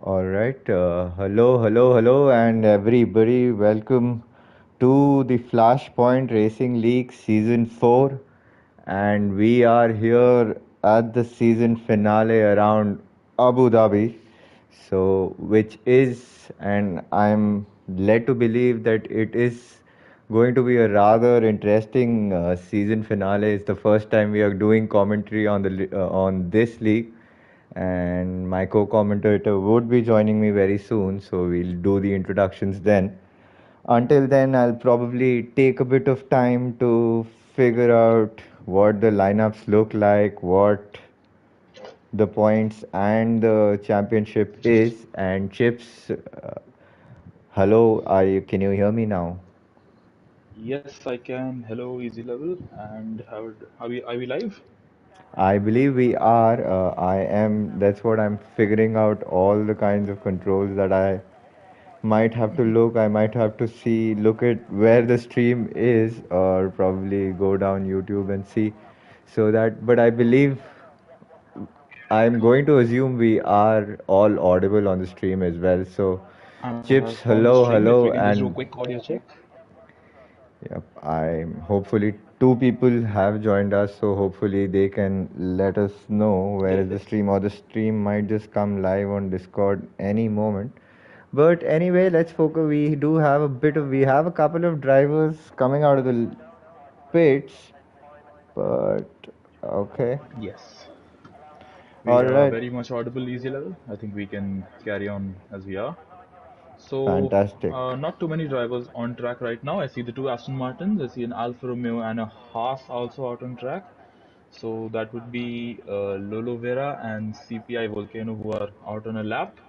All right. Hello, and everybody. Welcome to the Flashpoint Racing League Season 4. And we are here at the season finale around Abu Dhabi. So, which is, and I'm led to believe that it is going to be a rather interesting season finale. It's the first time we are doing commentary on on this league, and my co-commentator would be joining me very soon, so we'll do the introductions then. Until then, I'll probably take a bit of time to figure out what the lineups look like, what the points and the championship is. And Chips, hello, can you hear me now? Yes, I can. Hello, Easy Level. And are we live? I believe we are. That's what I'm figuring out, all the kinds of controls that I might have to look. I might have to look at where the stream is, or probably go down YouTube and see. But I believe I'm going to assume we are all audible on the stream as well. So, I'm Chips, on the stream. If we hello, can just do a and quick audio check. yep, I'm hopefully two people have joined us, so hopefully they can let us know where is the Yes. stream, or the stream might just come live on Discord any moment. But anyway, let's focus. We have a couple of drivers coming out of the pits, but okay, Yes. We all are right, very much audible, Easy Level. I think we can carry on as we are. So, fantastic. not too many drivers on track right now. I see the two Aston Martins. I see an Alfa Romeo and a Haas also out on track. So that would be Lolo Vera and CPI Volcano who are out on a lap.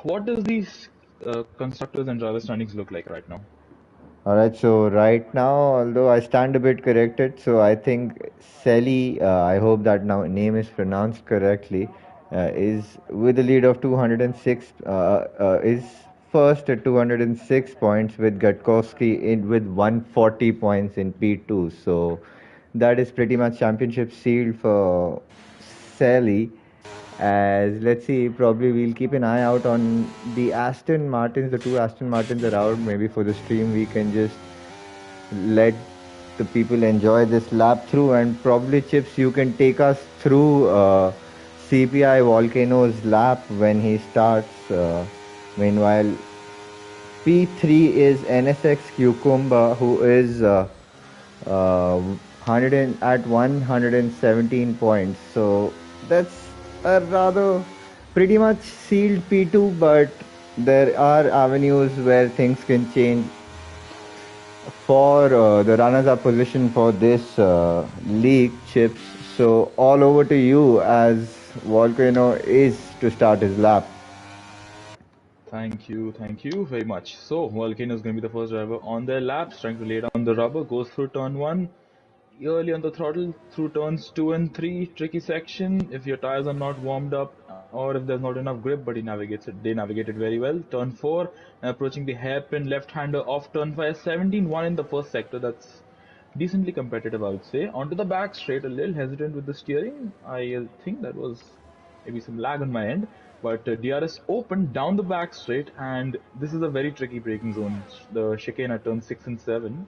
What does these constructors and driver standings look like right now? All right, so right now, although I stand a bit corrected, so I think Sally, I hope that now name is pronounced correctly, is with a lead of 206, is first at 206 points, with Gatkowski in with 140 points in P2. So that is pretty much championship sealed for Sally. As let's see, probably we'll keep an eye out on the Aston Martins. The two Aston Martins are out. Maybe for the stream, we can just let the people enjoy this lap through, and probably Chips, you can take us through CPI Volcano's lap when he starts. Meanwhile, P3 is NSX Cucumber, who is 100 at 117 points. So that's a rather pretty much sealed P2, but there are avenues where things can change for the runners-up position for this league, Chips. So all over to you as Volcano is to start his lap. Thank you very much. So, Volcano is going to be the first driver on their laps, trying to lay down the rubber, goes through turn one, early on the throttle, through turns two and three, tricky section. If your tires are not warmed up, or if there's not enough grip, but they navigate it very well. Turn four, approaching the hairpin left-hander off turn five, 17-1 in the first sector. That's decently competitive, I would say. Onto the back straight, a little hesitant with the steering. I think that was maybe some lag on my end. But DRS opened down the back straight, and this is a very tricky braking zone. The chicane at turn 6 and 7.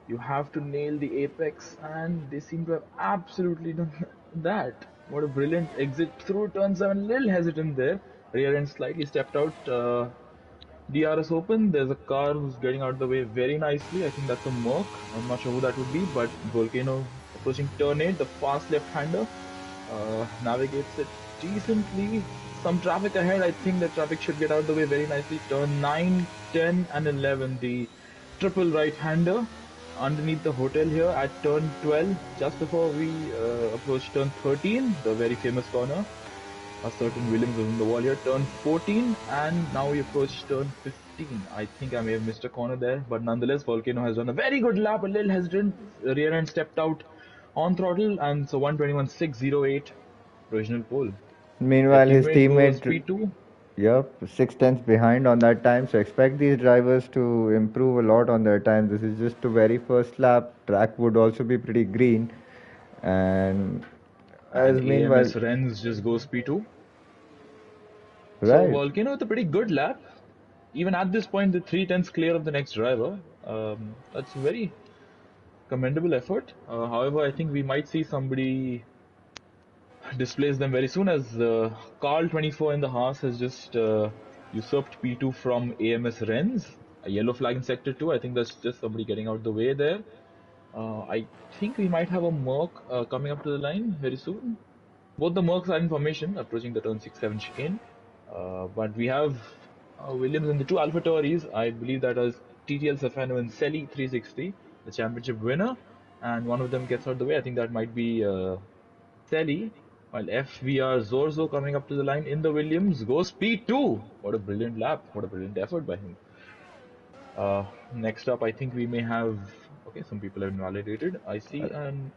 You have to nail the apex, and they seem to have absolutely done that. What a brilliant exit through turn 7. Little hesitant there. Rear end slightly stepped out. DRS open. There's a car who's getting out of the way very nicely. I think that's a Merc. I'm not sure who that would be, but Volcano approaching turn 8. The fast left-hander navigates it decently. Some traffic ahead. I think the traffic should get out of the way very nicely. Turn 9, 10, and 11. The triple right-hander underneath the hotel here at turn 12, just before we approach turn 13, the very famous corner. A certain Williams was in the wall here. Turn 14, and now we approach turn 15. I think I may have missed a corner there, but nonetheless, Volcano has done a very good lap. A little hesitant, rear end stepped out on throttle, and so 121.608 provisional pole. Their Meanwhile, his teammate goes teammate, P2. yep, 6 tenths behind on that time. So expect these drivers to improve a lot on their time. This is just the very first lap. Track would also be pretty green, and And as meanwhile, AMS Renz just goes P2. So Right. Volcano with a pretty good lap. Even at this point, the 3 tenths clear of the next driver. That's a very commendable effort. However, I think we might see somebody displace them very soon as Carl 24 in the Haas has just usurped P2 from AMS Renz. A yellow flag in sector 2. I think that's just somebody getting out the way there. I think we might have a Merc coming up to the line very soon. Both the Mercs are in formation, approaching the turn 6-7 chicane. But we have Williams and the two Alpha Tauris. I believe that is TTL Safano and Selly 360, the championship winner. And one of them gets out the way. I think that might be Selly. While FVR Zorzo coming up to the line in the Williams goes P2. What a brilliant lap. What a brilliant effort by him. Next up, I think we may have. Okay, some people have invalidated. I see, and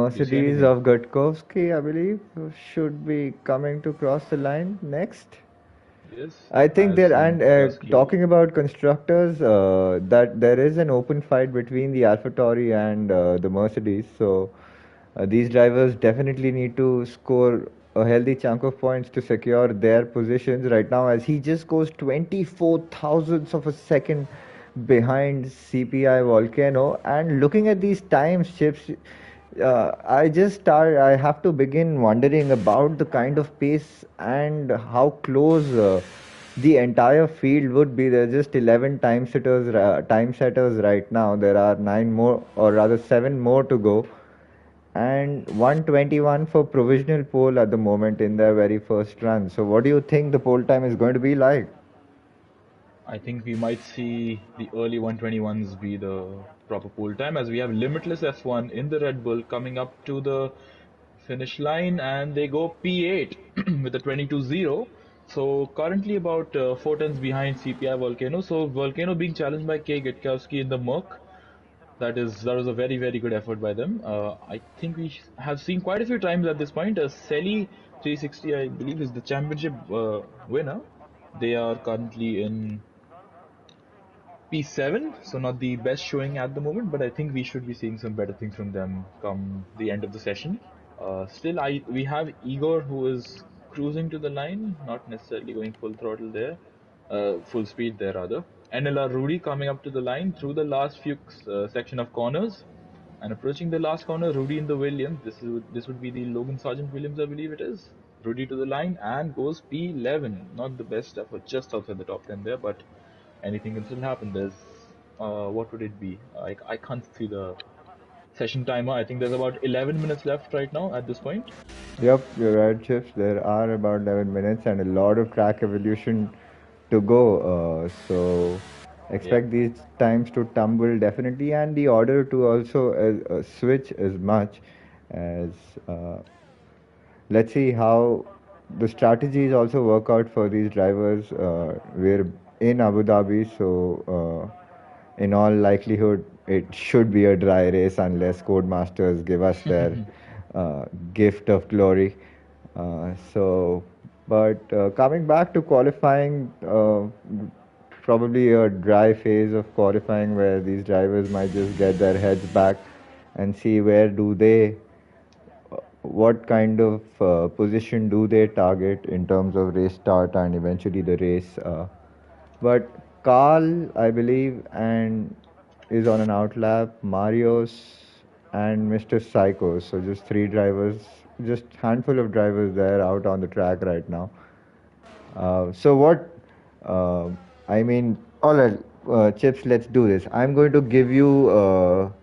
do you see Mercedes anything? of Gutkovsky, I believe, should be coming to cross the line next. Yes, I think as there, seen and across clearly. talking about constructors, that there is an open fight between the AlphaTauri and the Mercedes. So these drivers definitely need to score a healthy chunk of points to secure their positions right now, as he just goes 24 thousandths of a second behind CPI Volcano. And looking at these times, Chips, I have to begin wondering about the kind of pace and how close the entire field would be. There's just 11 time setters right now. There are 9 more, or rather 7 more to go, and 121 for provisional pole at the moment in their very first run. So, what do you think the pole time is going to be like? I think we might see the early 121s be the proper pole time as we have limitless F1 in the Red Bull coming up to the finish line and they go P8 with a 22-0. So currently about 4 tenths behind CPI Volcano. So Volcano being challenged by K. Gitkowski in the Merc. That was a very good effort by them. I think we have seen quite a few times at this point. Selly 360, I believe, is the championship winner. They are currently in P7, so not the best showing at the moment, but I think we should be seeing some better things from them come the end of the session. Still, we have Igor who is cruising to the line, not necessarily going full throttle there, full speed there rather. NLR Rudy coming up to the line through the last few section of corners, and approaching the last corner, Rudy in the Williams. This would be the Logan Sargent Williams, I believe it is. Rudy to the line and goes P11. Not the best effort, just outside the top 10 there, but anything can still happen. There's what would it be? I can't see the session timer. I think there's about 11 minutes left right now at this point. Yep, you're right, Chips. There are about 11 minutes and a lot of track evolution to go. So Yeah. expect these times to tumble definitely, and the order to also switch as much as. Let's see how the strategies also work out for these drivers. We're in Abu Dhabi, so in all likelihood, it should be a dry race unless Codemasters give us their gift of glory. But coming back to qualifying, probably a dry phase of qualifying where these drivers might just get their heads back and see where do they what kind of position do they target in terms of race start and eventually the race. But Carl, I believe, and is on an outlap. Marios and Mr. Psycho. So just three drivers, just handful of drivers there out on the track right now. So what? Uh, I mean, all right, Chips. Let's do this. I'm going to give you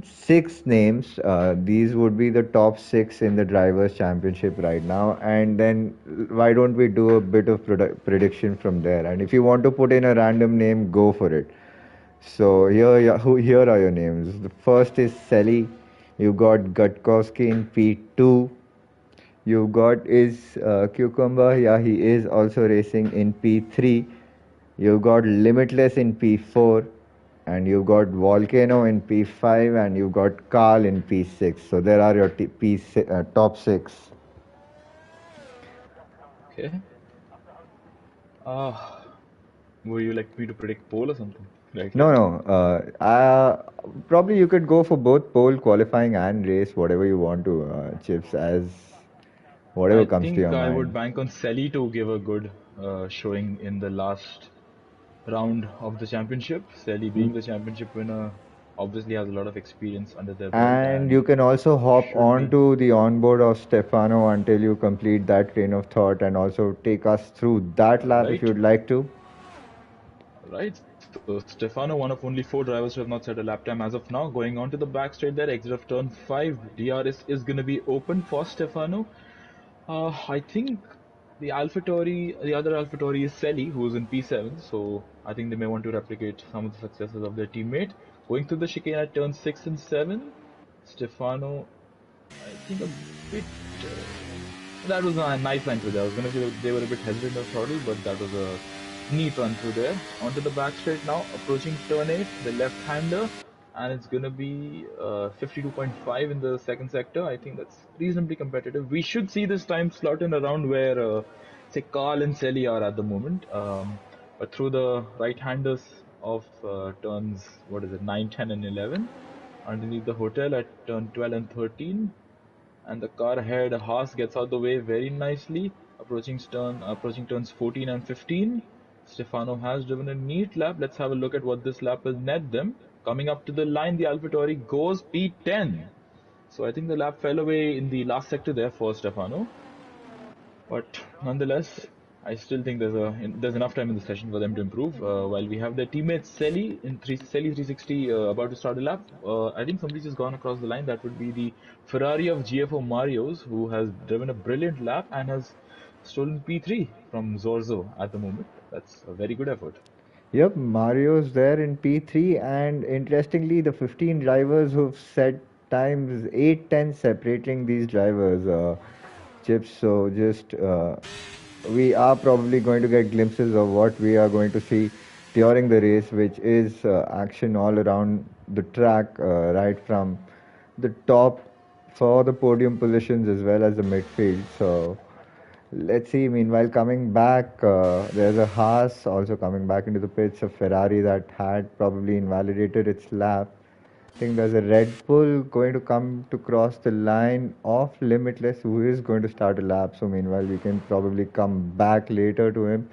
6 names. These would be the top 6 in the drivers' championship right now. And then why don't we do a bit of prediction from there? And if you want to put in a random name, go for it. So here are your names. The first is Selly. You got Gutkowski in P2. You got is Cucumber. Yeah, he is also racing in P3. You got Limitless in P4, and you got Volcano in P5, and you got Carl in P6. So there are your top 6. Okay. Uh, would you like me to predict pole or something right No, here? no. Probably you could go for both pole qualifying and race, whatever you want to, Chips. As Whatever I comes to your think I would mind. bank on Selly to give a good showing in the last round of the championship. Selly, being the championship winner, obviously has a lot of experience under their belt And and you can also hop should be onto the onboard of Stefano until you complete that train of thought and also take us through that lap if right. you'd like to. Right. So Stefano, one of only four drivers who have not set a lap time as of now, going on to the back straight there, exit of turn 5. DRS is going to be open for Stefano. I think the other AlphaTauri is Selly, who's in P7, so I think they may want to replicate some of the successes of their teammate. Going through the chicane at turn 6 and 7, Stefano, I think a bit. That was a nice line through there. I was going to say they were a bit hesitant on throttle, but that was a neat run through there. Onto the back straight now, approaching turn 8, the left-hander, and it's going to be 52.5 in the second sector. I think that's reasonably competitive. We should see this time slot in around where, say, Carl and Selly are at the moment. But through the right-handers of turns, what is it, 9, 10, and 11, underneath the hotel at turn 12 and 13, and the car ahead, Haas, gets out the way very nicely, approaching turns 14 and 15. Stefano has driven a neat lap. Let's have a look at what this lap will net them. Coming up to the line, the AlphaTauri goes P10. So I think the lap fell away in the last sector there for Stefano. But nonetheless, I still think there's enough time in the session for them to improve. While we have their teammate Selly 360 about to start a lap, I think somebody's just gone across the line. That would be the Ferrari of GFO Marios, who has driven a brilliant lap and has stolen P3 from Zorzo at the moment. That's a very good effort. Yep, Mario's there in P3, and interestingly, the 15 drivers who've set times 8, 10 separating these drivers, chips. So just we are probably going to get glimpses of what we are going to see during the race, which is action all around the track, right from the top for the podium positions as well as the midfield. So let's see. Meanwhile, coming back, there's a Haas also coming back into the pits. A Ferrari that had probably invalidated its lap. I think there's a Red Bull going to come to cross the line of Limitless, who is going to start a lap. So meanwhile, we can probably come back later to him.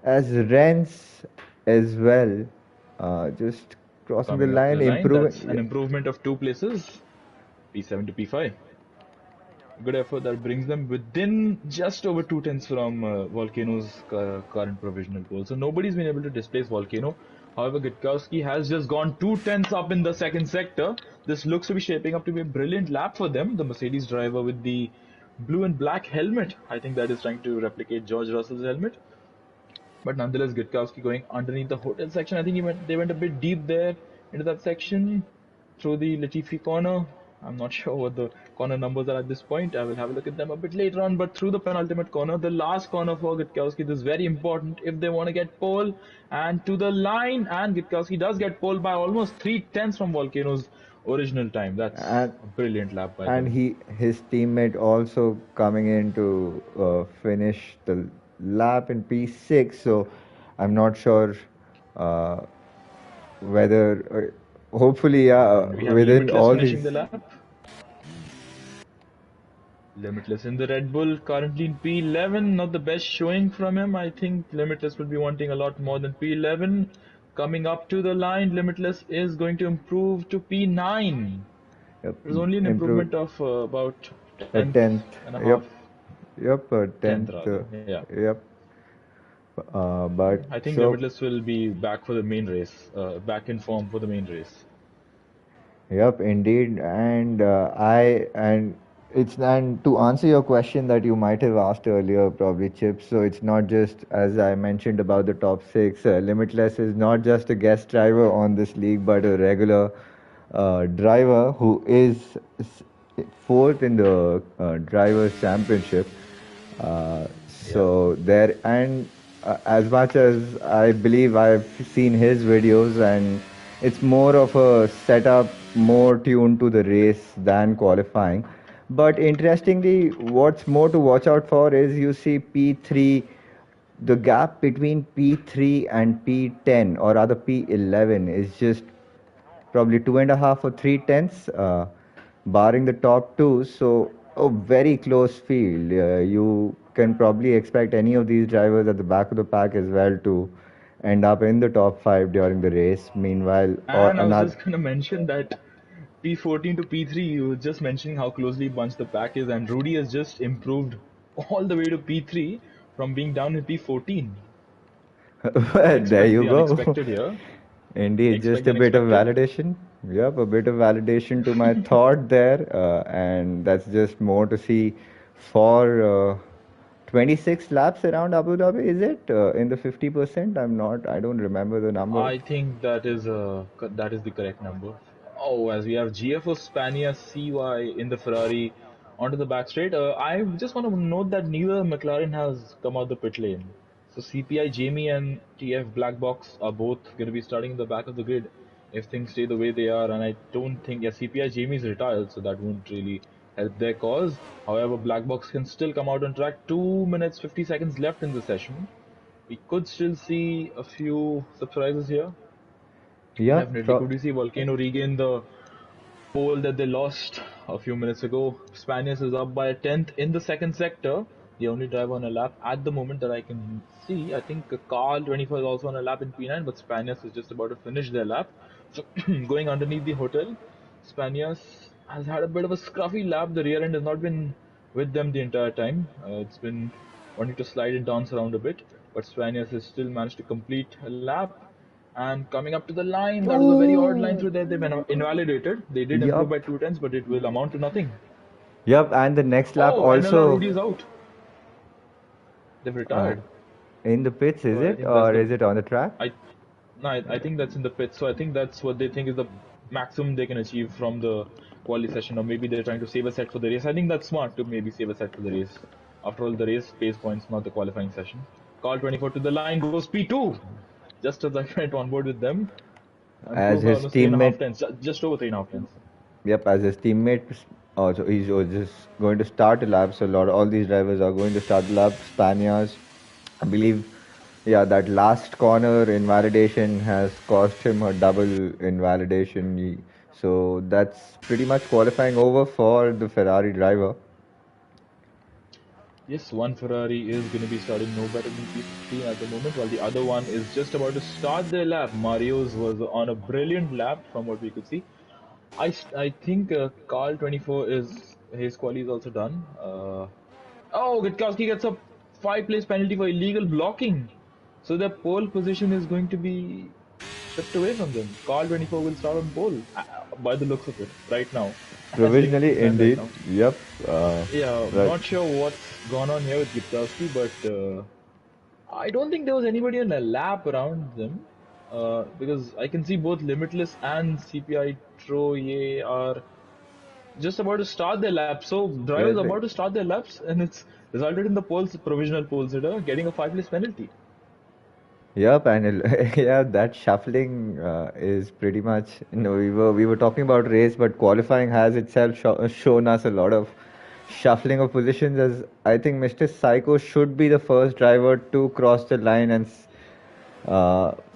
As Renz as well, just crossing the Coming up to line, the line, that's an improving. improvement of 2 places, P7 to P5. Good effort that brings them within just over 2 tenths from Volcano's current provisional pole. So nobody's been able to displace Volcano. However, Gutkowski has just gone 2 tenths up in the second sector. This looks to be shaping up to be a brilliant lap for them. The Mercedes driver with the blue and black helmet, I think that is trying to replicate George Russell's helmet. But nonetheless, Gutkowski going underneath the hotel section. I think they went a bit deep there into that section through the Latifi corner. I'm not sure what the corner numbers are at this point. I will have a look at them a bit later on. But through the penultimate corner, the last corner for Gutkowski, this is very important if they want to get pole. And to the line, and Gutkowski does get pole by almost 3 tenths from Volcano's original time. That's And a brilliant lap by and them. his teammate also coming in to finish the lap in P6. So I'm not sure uh, whether hopefully yeah, And we have within Limitless all finishing these. the lap. Limitless in the Red Bull, currently in P11. Not the best showing from him. I think Limitless will be wanting a lot more than P11. Coming up to the line, Limitless is going to improve to P9. Yep, There's only an improve improvement of about a tenth tenth. and a half, Yep, yep, a tenth tenth. rather. Yeah. Yep. But I think so Limitless will be back for the main race, back in form for the main race. yep, indeed. And to answer your question that you might have asked earlier, probably Chips. So it's not just as I mentioned about the top six. Limitless is not just a guest driver on this league, but a regular driver who is fourth in the drivers' championship. Yeah. So there, and as much as I believe I've seen his videos, and it's more of a setup, more tuned to the race than qualifying. But interestingly, what's more to watch out for is you see P3, the gap between P3 and P10, or rather P11, is just probably 2.5 or 3 tenths, barring the top two. So a very close field. You can probably expect any of these drivers at the back of the pack as well to end up in the top five during the race. Meanwhile, or And I was another. just going to mention that P14 to P3, you were just mentioning how closely bunched the pack is, and Rudy has just improved all the way to P3 from being down in P14. There Expect you the go. unexpected here. Indeed, Expect just the a bit of unexpected. validation. Yep, a bit of validation to my thought there, and that's just more to see for 26 laps around Abu Dhabi. Is it in the 50%? I'm not. I don't remember the number. I think that is the correct number. Oh, as we have GFO Spania CY in the Ferrari onto the back straight. I just want to note that neither McLaren has come out the pit lane. So CPI Jamie and TF Black Box are both going to be starting in the back of the grid if things stay the way they are. And I don't think, yeah, CPI Jamie is retired, so that won't really help their cause. However, Black Box can still come out on track. 2 minutes 50 seconds left in the session. We could still see a few surprises here. Yep, Definitely. Could we see Volcano regain the pole that they lost a few minutes ago? Spanias is up by a tenth in the second sector. The only driver on a lap at the moment that I can see. I think Carl 24 is also on a lap in P9, but Spanias is just about to finish their lap. So going underneath the hotel, Spanias has had a bit of a scruffy lap. The rear end has not been with them the entire time. It's been wanting to slide and dance around a bit, but Spanias has still managed to complete a lap. And coming up to the line, that was a very odd line Ooh. through there. They've been invalidated. They did improve by Yup. 2 tenths, but it will amount to nothing. Yup. And the next lap Oh, NLR also Rudy is out. They've uh, retired. in the pits, is So I it? think that's Or the is it on the track? I no, I think that's in the pit. So I think that's what they think is the maximum they can achieve from the quali session, or maybe they're trying to save a set for the race. I think that's smart to maybe save a set for the race. After all, the race pays points, not the qualifying session. Call 24 to the line, goes P2. Just as I went on board with them, As improved by his almost 3.5 teammate, tenths, just over 3.5 tenths. yep, as his teammate, also he's just going to start a lap. So all these drivers are going to start a lap. Spaniards, I believe, yeah, that last corner invalidation has cost him a double invalidation. So that's pretty much qualifying over for the Ferrari driver. Yes, one Ferrari is going to be starting no better than P15 at the moment, while the other one is just about to start their lap. Mario's was on a brilliant lap from what we could see. I think Carl 24 is his quali is also done. Oh, Witkowski gets a 5 place penalty for illegal blocking. So their pole position is going to be stripped away from them. Carl 24 will start on pole by the looks of it right now, as things Provisionally, stand right indeed. now. Yep. Yeah, Right. not sure what's gone on here with Witkowski, but I don't think there was anybody on a lap around them. Because I can see both Limitless and CPI Troye are just about to start their laps. So drivers Yes. are about to start their laps, and it's resulted in the poles, provisional pole sitter getting a 5 place penalty. Yep, and yeah, that shuffling is pretty much. We were talking about race, but qualifying has itself shown us a lot of shuffling of positions. As I think Mr. Psycho should be the first driver to cross the line and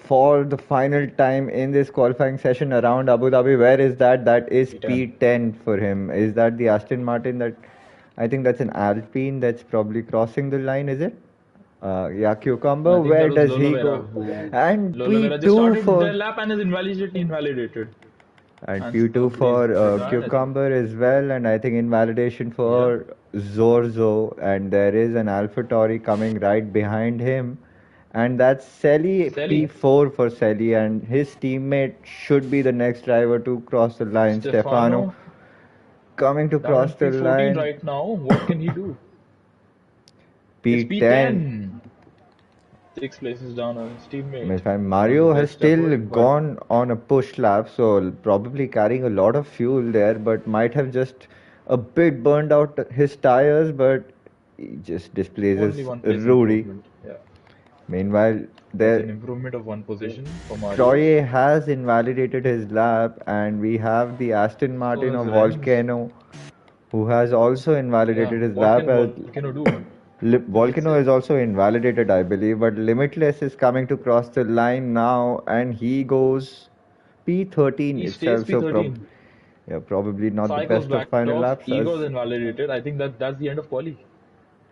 for the final time in this qualifying session around Abu Dhabi. Where is that? That is P10. P10 for him. Is that the Aston Martin that? I think that's an Alpine that's probably crossing the line. Is it? Yeah, I Cucumber, think that where was does he Lolo go? Vera who And Lolo Vera just P2 started their for lap and is invalidated. and And P2 probably is for retired, I think. Cucumber as well, and I think invalidation Yeah. for Zorzo, and there is an AlphaTauri coming right behind him, and that's Selly Selly, P4 for Selly, and his teammate should be the next driver to cross the line. Stefano Stefano coming to down in cross the P14 line. right now. What can he do? It's P10. P10. 6 places down on his teammate. And Not the Mario has best still effort, but gone on a push lap, so probably carrying a lot of fuel there, but might have just a bit burned out his tires, but he just only displaces one place Rudy. improvement. Yeah. Meanwhile, That's an there improvement of one position for Mario. Troye has invalidated his lap, and we have the Aston So Martin is of Renz. Volcano, who has also Yeah. invalidated his What lap. can Volcano do to fix Volcano it? is also invalidated, I believe, but Limitless is coming to cross the line now, and he goes P13 He stays itself. So P13. Yeah, probably not the Psycho's best of backed final off. laps Ego's as. invalidated. I think that's the end of quali.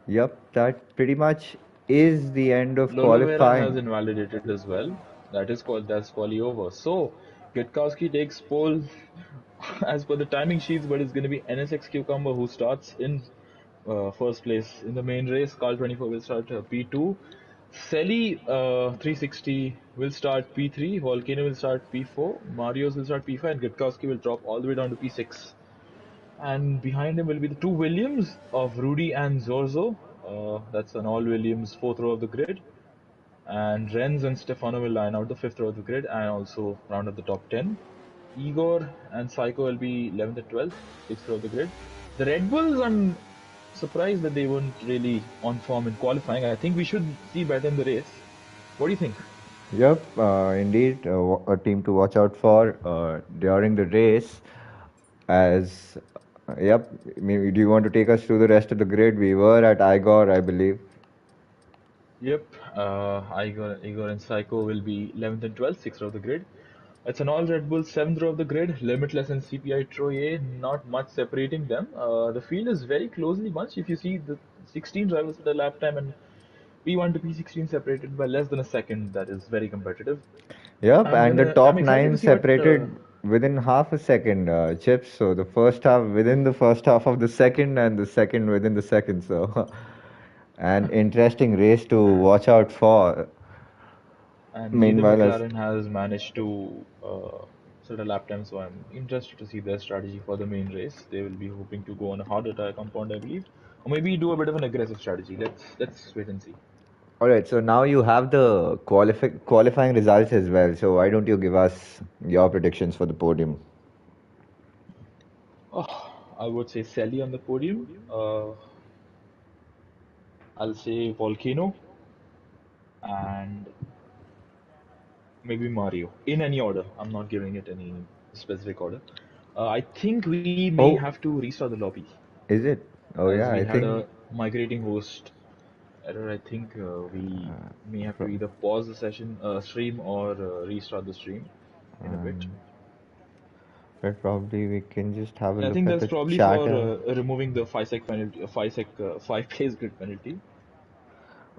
Yep, that pretty much is the end of Lolo Vera has qualifying. invalidated as well. That's quali over. So Gutkowski takes pole as per the timing sheets, but it's going to be NSX Cucumber who starts in first place in the main race. Carl 24 will start P2. Selly 360 will start P3. Volcano will start P4. Marios will start P5, and Gutkowski will drop all the way down to P6. And behind him will be the two Williams of Rudy and Zorzo. That's an all Williams fourth row of the grid. And Renz and Stefano will line out the fifth row of the grid and also round up the top 10. Igor and Psycho will be 11th and 12th, sixth row of the grid. The Red Bulls, I'm surprised that they weren't really on form in qualifying. I think we should see better in the race. What do you think? Yep, indeed, a team to watch out for during the race. As yep, maybe do you want to take us through the rest of the grid? We were at Igor, I believe. Yep, Igor and Psycho will be 11th and 12th, sixth row of the grid. It's an all Red Bull seventh row of the grid, Limitless and CPI Troye, not much separating them. The field is very closely bunched. If you see the 16 drivers at a lap time and P1 to P16 separated by less than a second, that is very competitive. Yep, and the I'm top excited to nine see what. separated within half a second, chips. So the first half within the first half of the second, and the second within the second. So, an interesting race to watch out for. And neither Meanwhile, as McLaren has managed to set a lap time, so I'm interested to see their strategy for the main race. They will be hoping to go on a harder tire compound, I believe, or maybe do a bit of an aggressive strategy. Let's wait and see. all right, so now you have the qualifying results as well. So why don't you give us your predictions for the podium? Oh, I would say Sally on the podium. I'll say Volcano and maybe Mario in any order. I'm not giving it any specific order. I think we may Oh, have to restart the lobby is it? Oh as yeah, we I had think. a migrating host error. I think we may have to pro- either pause the session stream or restart the stream in a bit. Um, but probably we can just have a And I look think at that's the probably for chatter. removing the 5 sec penalty, 5 place grid penalty.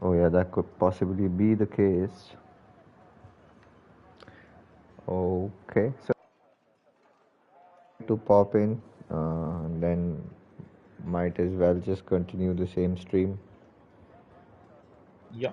Oh yeah, that could possibly be the case. Okay, so to pop in, then might as well just continue the same stream. Yeah.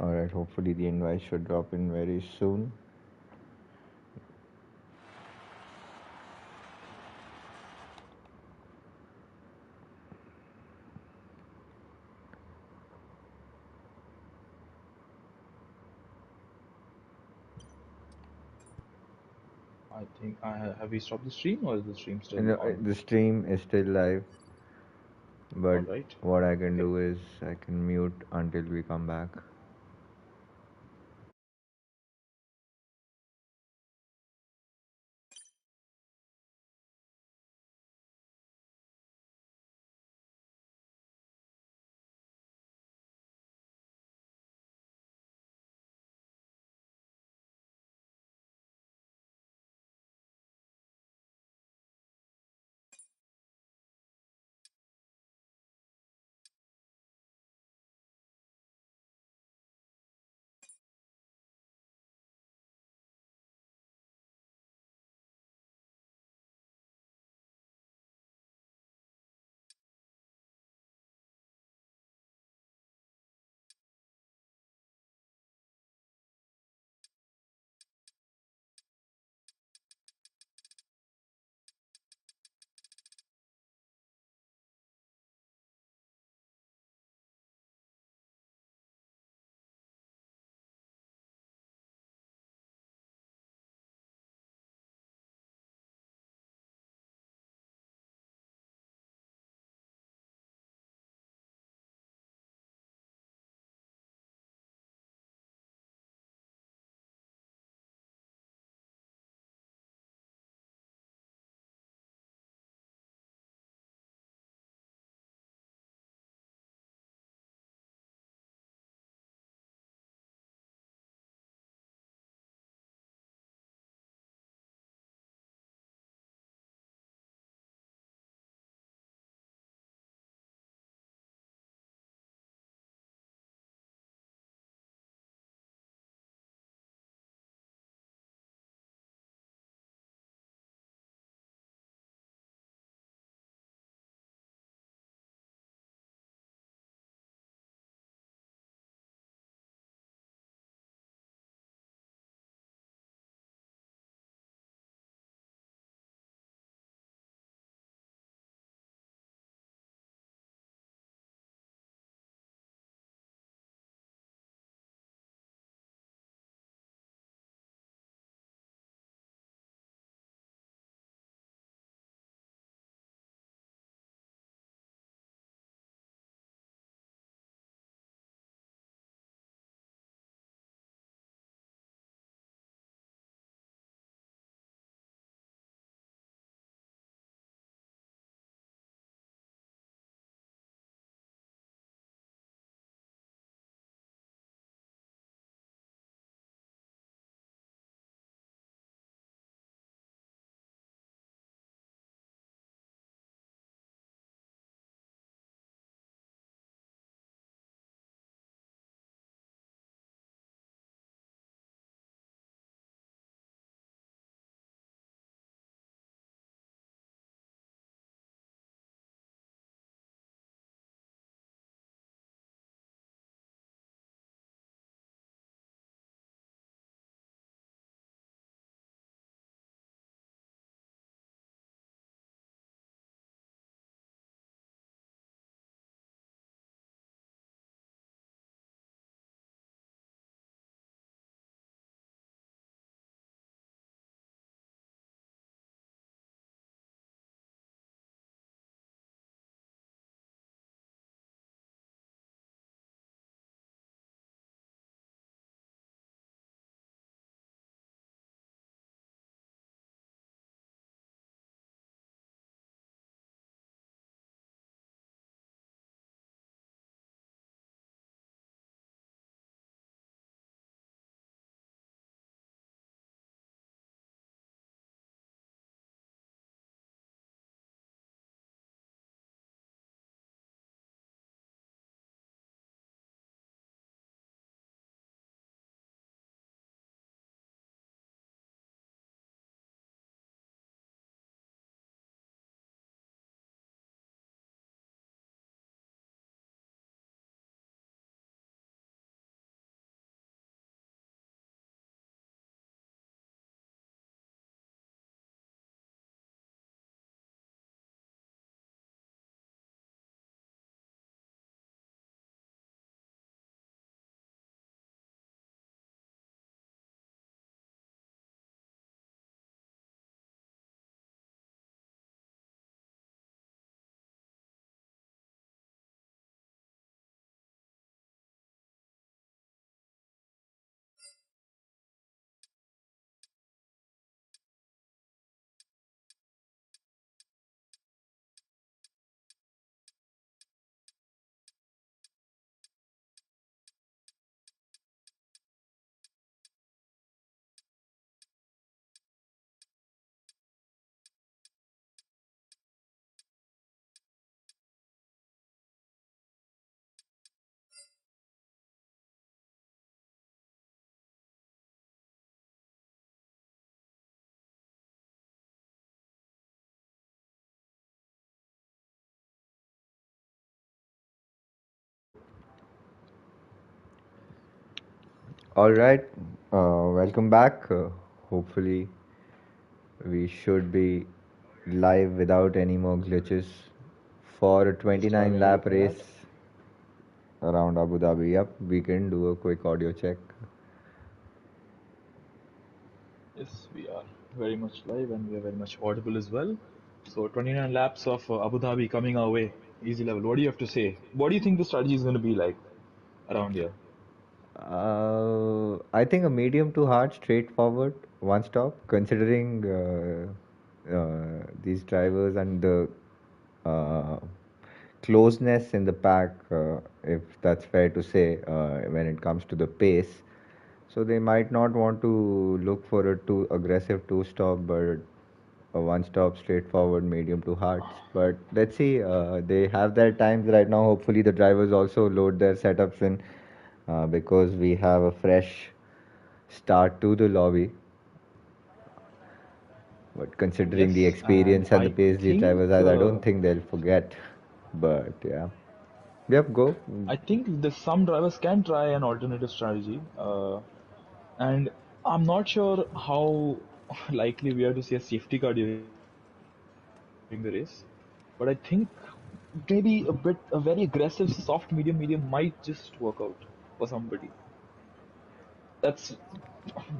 Alright, hopefully the invite should drop in very soon. I think have we stopped the stream or is the stream still And on? the stream is still live, All but right. what I can Okay. do is I can mute until we come back. All right, welcome back. Hopefully, we should be live without any more glitches for a Just have 29 a look lap at that. race around Abu Dhabi. Yep, we can do a quick audio check. Yes, we are very much live and we are very much audible as well. So 29 laps of Abu Dhabi coming our way. Easy level. What do you have to say? What do you think the strategy is going to be like around here? I think a medium to hard, straightforward, one stop, considering these drivers and the uh, closeness in the pack, if that's fair to say, when it comes to the pace. So they might not want to look for a too aggressive two stop, but a one stop, straightforward, medium to hards. But let's see, they have their times right now. Hopefully, the drivers also load their setups in because we have a fresh start to the lobby. But considering the Yes, and experience and the I pace these drivers think have, I don't think they'll forget. But yeah. Yep, go. I think the some drivers can try an alternative strategy, and I'm not sure how likely we are to see a safety car during the race. But I think maybe a very aggressive soft medium might just work out for somebody. That's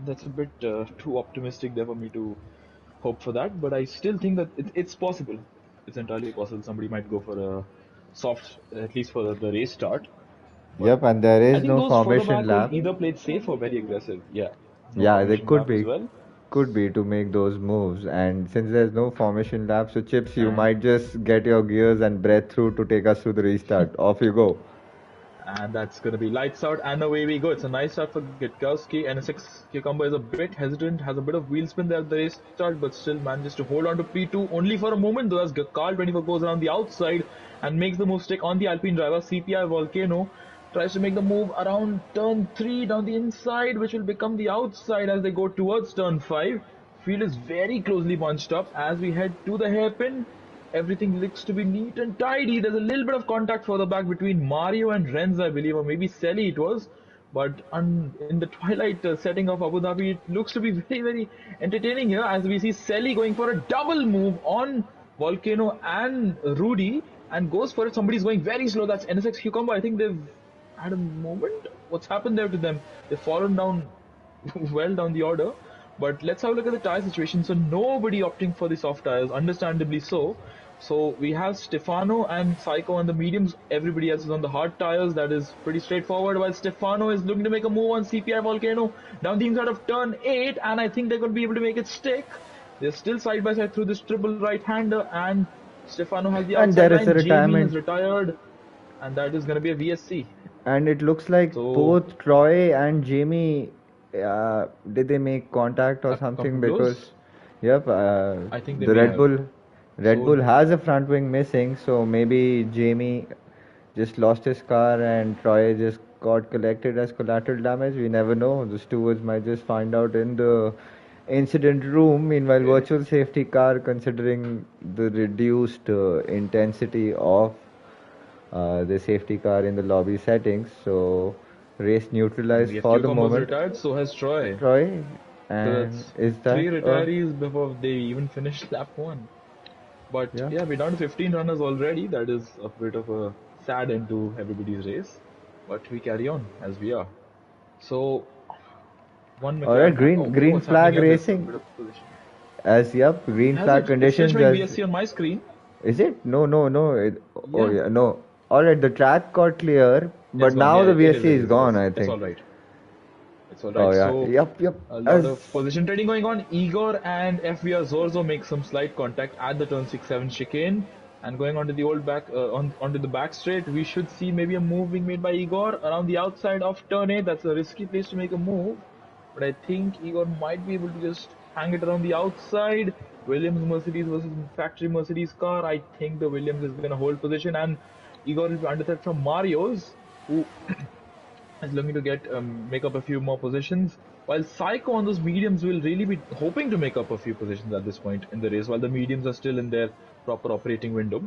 that's a bit too optimistic there for me to hope for that, but I still think that it's possible. It's entirely possible somebody might go for a soft, at least for the race start. But Yep, and there I is think no those further formation back will lap. either play it safe or very aggressive. Yeah, no Yeah, they formation lap as well. could be to make those moves. And since there's no formation lap, so Chips, you And might just get your gears and breath through to take us through the restart. Off you go. and that's going to be lights out, and away we go. It's a nice start for Gitkowski, and a 6 Cucumber is a bit hesitant, has a bit of wheel spin there at the race start, but still manages to hold on to P2 only for a moment, though as Carl 24 goes around the outside and makes the move stick on the Alpine driver. CPI Volcano tries to make the move around turn 3 down the inside, which will become the outside as they go towards turn 5. Field is very closely bunched up as we head to the hairpin. Everything looks to be neat and tidy. There's a little bit of contact further back between Mario and Renz, I believe, or maybe Selly it was. But in the twilight setting of Abu Dhabi, it looks to be very, very entertaining here as we see Selly going for a double move on Volcano and Rudy and goes for it. Somebody's going very slow. That's NSX Cucumber. I think they've had a moment. What's happened there to them? They've fallen down well down the order. But let's have a look at the tire situation. So nobody opting for the soft tires, understandably so. So we have Stefano and Psycho on the mediums. Everybody else is on the hard tires. That is pretty straightforward. While Stefano is looking to make a move on CPI Volcano down the inside of turn 8, and I think they're going to be able to make it stick. They're still side by side through this triple right-hander, and Stefano has the And outside there is a line. Jamie has retirement. retired, and that is going to be a VSC. And it looks like So both Troy and Jamie did they make contact or have come something too because close. yep, I think they the may have. Red So Bull has a front wing missing, so maybe Jamie just lost his car and Troy just got collected as collateral damage. We never know. The stewards might just find out in the incident room. Meanwhile, okay. virtual safety car, considering the reduced intensity of the safety car in the lobby settings. So race And neutralized we have for the Cucumbers moment. retired, so has Troy. Troy, So and that's is three that retirees before they even finish lap 1. But yeah? yeah, we're down to 15 runners already. That is a bit of a sad end to everybody's race. But we carry on as we are. So, one All right, McLaren car. Okay, green what's happening flag here? There's a racing. bit of position. As yep, green Has flag it? It's still conditions showing as VSC on my screen. is it? No. Oh Yeah. yeah, no. All right, the track got clear, It's but gone. now Yeah, the it is. VSC It is is. It gone. is. I It's think. all right. It's all Oh right. yeah, So yep. a lot As of position trading going on. Igor and FVR Zorzo make some slight contact at the turn 6-7 chicane, and going onto the old back onto the back straight. We should see maybe a move being made by Igor around the outside of turn 8. That's a risky place to make a move, but I think Igor might be able to just hang it around the outside. Williams Mercedes versus factory Mercedes car. I think the Williams is going to hold position, and Igor will be under threat from Mario's, who is looking to get make up a few more positions. While Psycho on those mediums will really be hoping to make up a few positions at this point in the race, while the mediums are still in their proper operating window.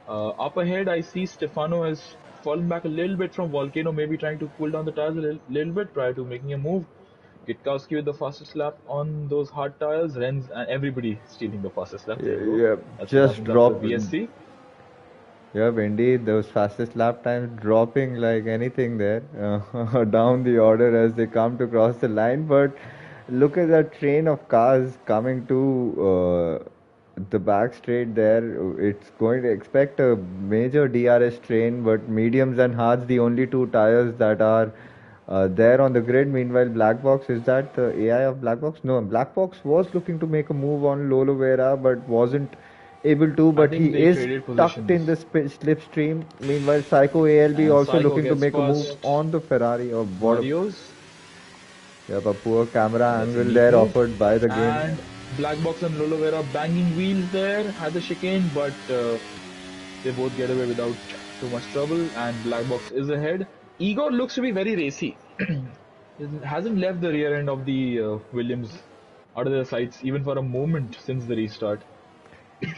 Up ahead, I see Stefano has fallen back a little bit from Volcano, maybe trying to cool down the tires a little bit prior to making a move. Kitkowski with the fastest lap on those hard tires, Renz and everybody stealing the fastest lap. There you go. Yeah, That's what just happens after drop. VSC. Yep, indeed, those fastest lap times dropping like anything there down the order as they come to cross the line. But look at that train of cars coming to the back straight there. It's going to expect a major DRS train, but mediums and hards, the only two tires that are there on the grid. Meanwhile, Black Box, is that the AI of Black Box? No, Black Box was looking to make a move on Lolo Vera, but wasn't able to. I But he think they is traded tucked in positions. the slipstream. Meanwhile, Psycho ALB And also Psycho looking to gets make a move past on the Ferrari. Or what a, Marios. yep, a poor camera That's a angle neat there move. offered by the game. And Black Box and Lolo Vera banging wheels there at the chicane, but they both get away without too much trouble. And Black Box is ahead. Igor looks to be very racy. Hasn't left the rear end of the Williams out of their sights even for a moment since the restart.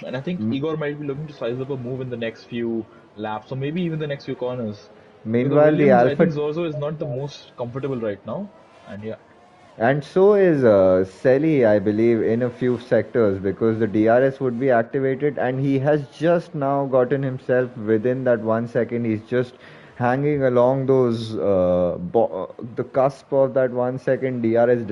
And I think M- Igor might be looking to size up a move in the next few laps or maybe even the next few corners. Because the Meanwhile, the Williams, I Alpha think Zorzo is not the most comfortable right now. And yeah, and so is Selly, I believe, in a few sectors because the DRS would be activated, and he has just now gotten himself within that 1 second. He's just hanging along those the cusp of that 1 second DRS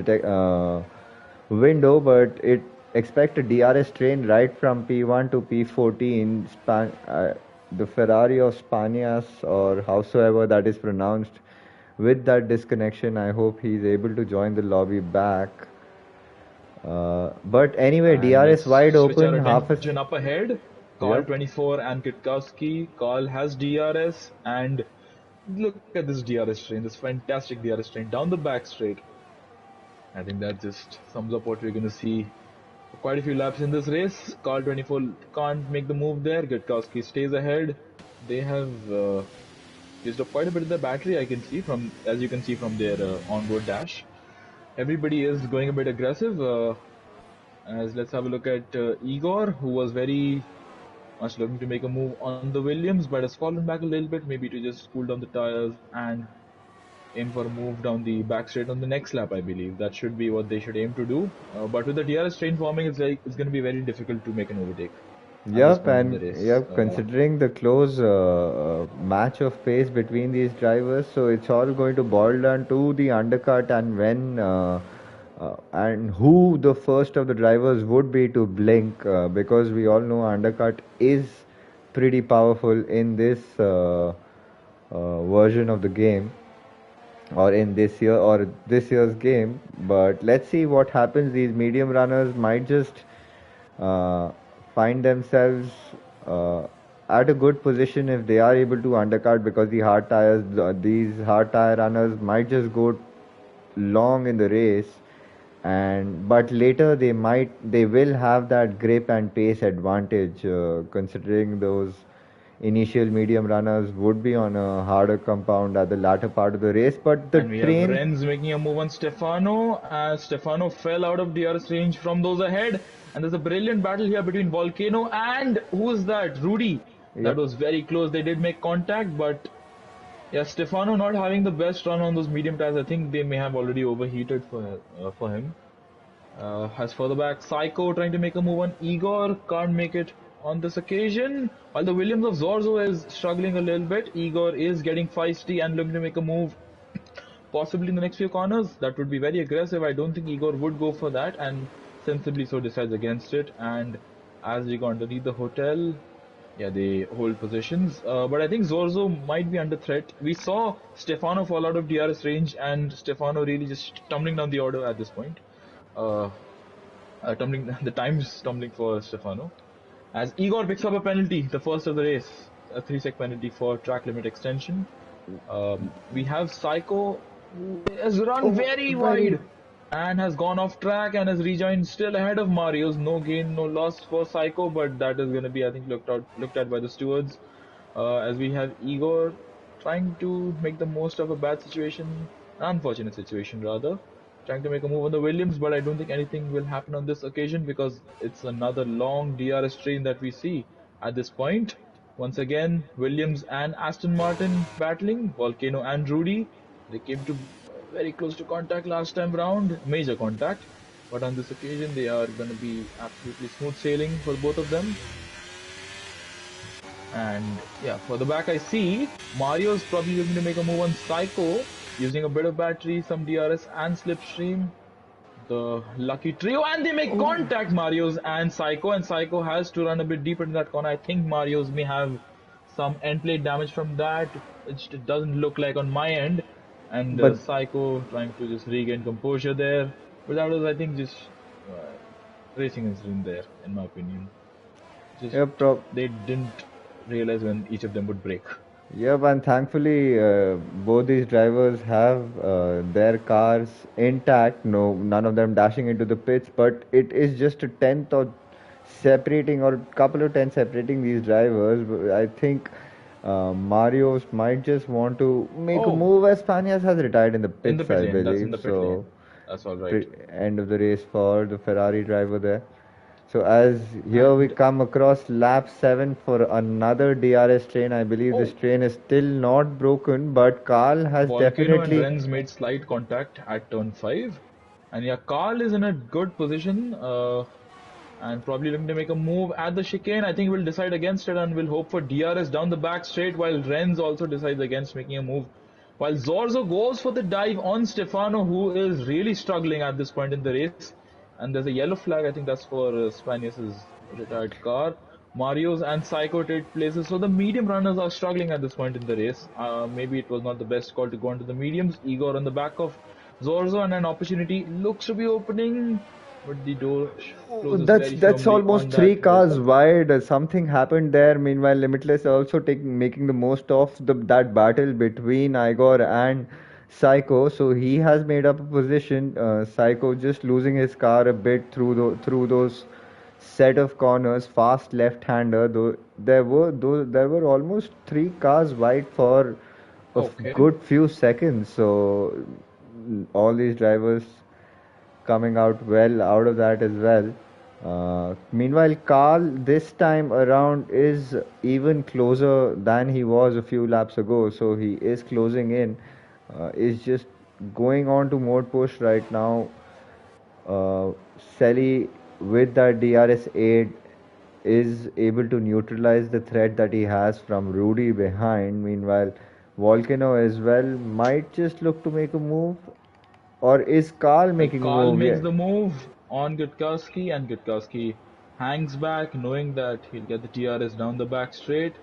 window, but it expect a DRS train right from P1 to P14. The Ferrari of Spanias, or howsoever that is pronounced. With that disconnection, I hope he's able to join the lobby back. But anyway, and DRS let's wide switch our open, half a. attention up ahead. Carl Yep. 24 and Kitkowski. Carl has DRS, and look at this DRS train, this fantastic DRS train down the back straight. I think that just sums up what we're going to see for quite a few laps in this race. Carl 24 can't make the move there. Kitkowski stays ahead. They have used up quite a bit of their battery, I can see from, as you can see from their onboard dash. Everybody is going a bit aggressive. As let's have a look at Igor, who was very much looking to make a move on the Williams, but has fallen back a little bit, maybe to just cool down the tires and aim for a move down the back straight on the next lap. I believe that should be what they should aim to do. But with the DRS train forming, it's going to be very difficult to make an overtake at this Yep, point in the and race. yep, considering the close match of pace between these drivers, so it's all going to boil down to the undercut and when and who the first of the drivers would be to blink, because we all know undercut is pretty powerful in this version of the game, or in this year's game. But let's see what happens. These medium runners might just uh, find themselves uh, at a good position if they are able to undercut, because these hard tire runners might just go long in the race, and but later they will have that grip and pace advantage, considering those initial medium runners would be on a harder compound at the latter part of the race. But the And we have train. Renz making a move on Stefano as Stefano fell out of DRS range from those ahead. And there's a brilliant battle here between Volcano and who is that? Rudy. That Yep. was very close. They did make contact, but yeah, Stefano not having the best run on those medium tires. I think they may have already overheated for him. Has further back Psycho trying to make a move on Igor, can't make it on this occasion. While the Williams of Zorzo is struggling a little bit, Igor is getting feisty and looking to make a move possibly in the next few corners. That would be very aggressive. I don't think Igor would go for that, and sensibly so decides against it. And as we go underneath the hotel, yeah, they hold positions. But I think Zorzo might be under threat. We saw Stefano fall out of DRS range, and Stefano really just tumbling down the order at this point. Uh, tumbling the times tumbling for Stefano. As Igor picks up a penalty, the first of the race, a 3-sec penalty for track limit extension. We have Psycho, who has run very wide and has gone off track and has rejoined still ahead of Mario's. No gain, no loss for Psycho, but that is going to be, I think, looked at by the stewards. As we have Igor trying to make the most of a bad situation, an unfortunate situation rather, trying to make a move on the Williams, but I don't think anything will happen on this occasion because it's another long DRS train that we see at this point. Once again, Williams and Aston Martin battling, Volcano and Rudy. They came to very close to contact last time round, major contact. But on this occasion, they are going to be absolutely smooth sailing for both of them. And yeah, for the back, I see Mario's probably looking to make a move on Psycho, using a bit of battery, some DRS, and Slipstream. The lucky trio, and they make contact, Mario's and Psycho has to run a bit deeper in that corner. I think Mario's may have some end plate damage from that, which it doesn't look like on my end. And But Psycho trying to just regain composure there. But that was, I think, just uh, racing incident there, in my opinion. Just yeah, they didn't realize when each of them would break. yep, and thankfully, both these drivers have their cars intact. No, none of them dashing into the pits. But it is just a tenth or separating, or couple of tenths separating these drivers. But I think Mario's might just want to make a Oh, move, as Spanias has retired in the in the pits, pit I lane. That's in believe. the pit lane. So, That's all right. end of the race for the Ferrari driver there. So as here we And come across lap 7 for another DRS train. I believe this oh, train is still not broken, but Carl has Volcano and definitely. Renz made slight contact at turn 5. And yeah, Carl is in a good position and probably looking to make a move at the chicane. I think we'll decide against it and we'll hope for DRS down the back straight, while Renz also decides against making a move. While Zorzo goes for the dive on Stefano, who is really struggling at this point in the race. And there's a yellow flag, I think that's for Spanias' retired car. Mario's and Psycho trade places, so the medium runners are struggling at this point in the race. Maybe it was not the best call to go into the mediums. Igor on the back of Zorzo, and an opportunity looks to be opening, but the door closes That's very that's firmly almost on three that cars bumper. wide. Something happened there. Meanwhile, Limitless also making the most of that battle between Igor and Psycho. So he has made up a position. Psycho just losing his car a bit through those set of corners. Fast left-hander. Though there were almost three cars wide for a Okay. good few seconds. So all these drivers coming out well out of that as well. Meanwhile, Carl this time around is even closer than he was a few laps ago, so he is closing in. Is just going on to mode push right now. Uh, Selly with that DRS aid is able to neutralize the threat that he has from Rudy behind. Meanwhile, Volcano as well might just look to make a move, or is Carl Well, making a Carl move? makes Yeah. the move on Gutkowski, and Gutkowski hangs back, knowing that he'll get the TRS down the back straight.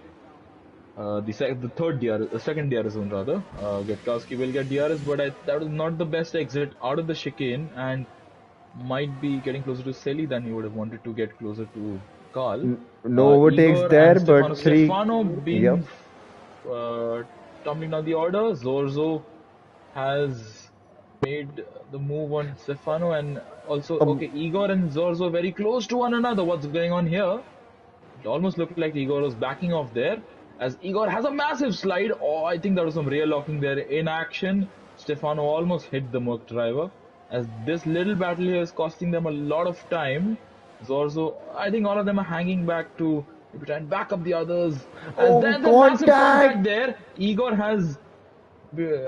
The third DRS, the second DRS zone rather. Getkowski will get DRS, but that was not the best exit out of the chicane, and might be getting closer to Selly than he would have wanted to get closer to Carl. No overtakes Igor and there, Stefano. but three. Stefano Yep. being uh, tumbling down the order. Zorzo has made the move on Stefano, and also Um, okay, Igor and Zorzo very close to one another. What's going on here? It almost looked like Igor was backing off there, as Igor has a massive slide. Oh, I think there was some rear locking there in action. Stefano almost hit the Merc driver, as this little battle here is costing them a lot of time. Zorzo, I think all of them are hanging back to maybe try and back up the others, as oh, there's a massive contact contact! there. Igor has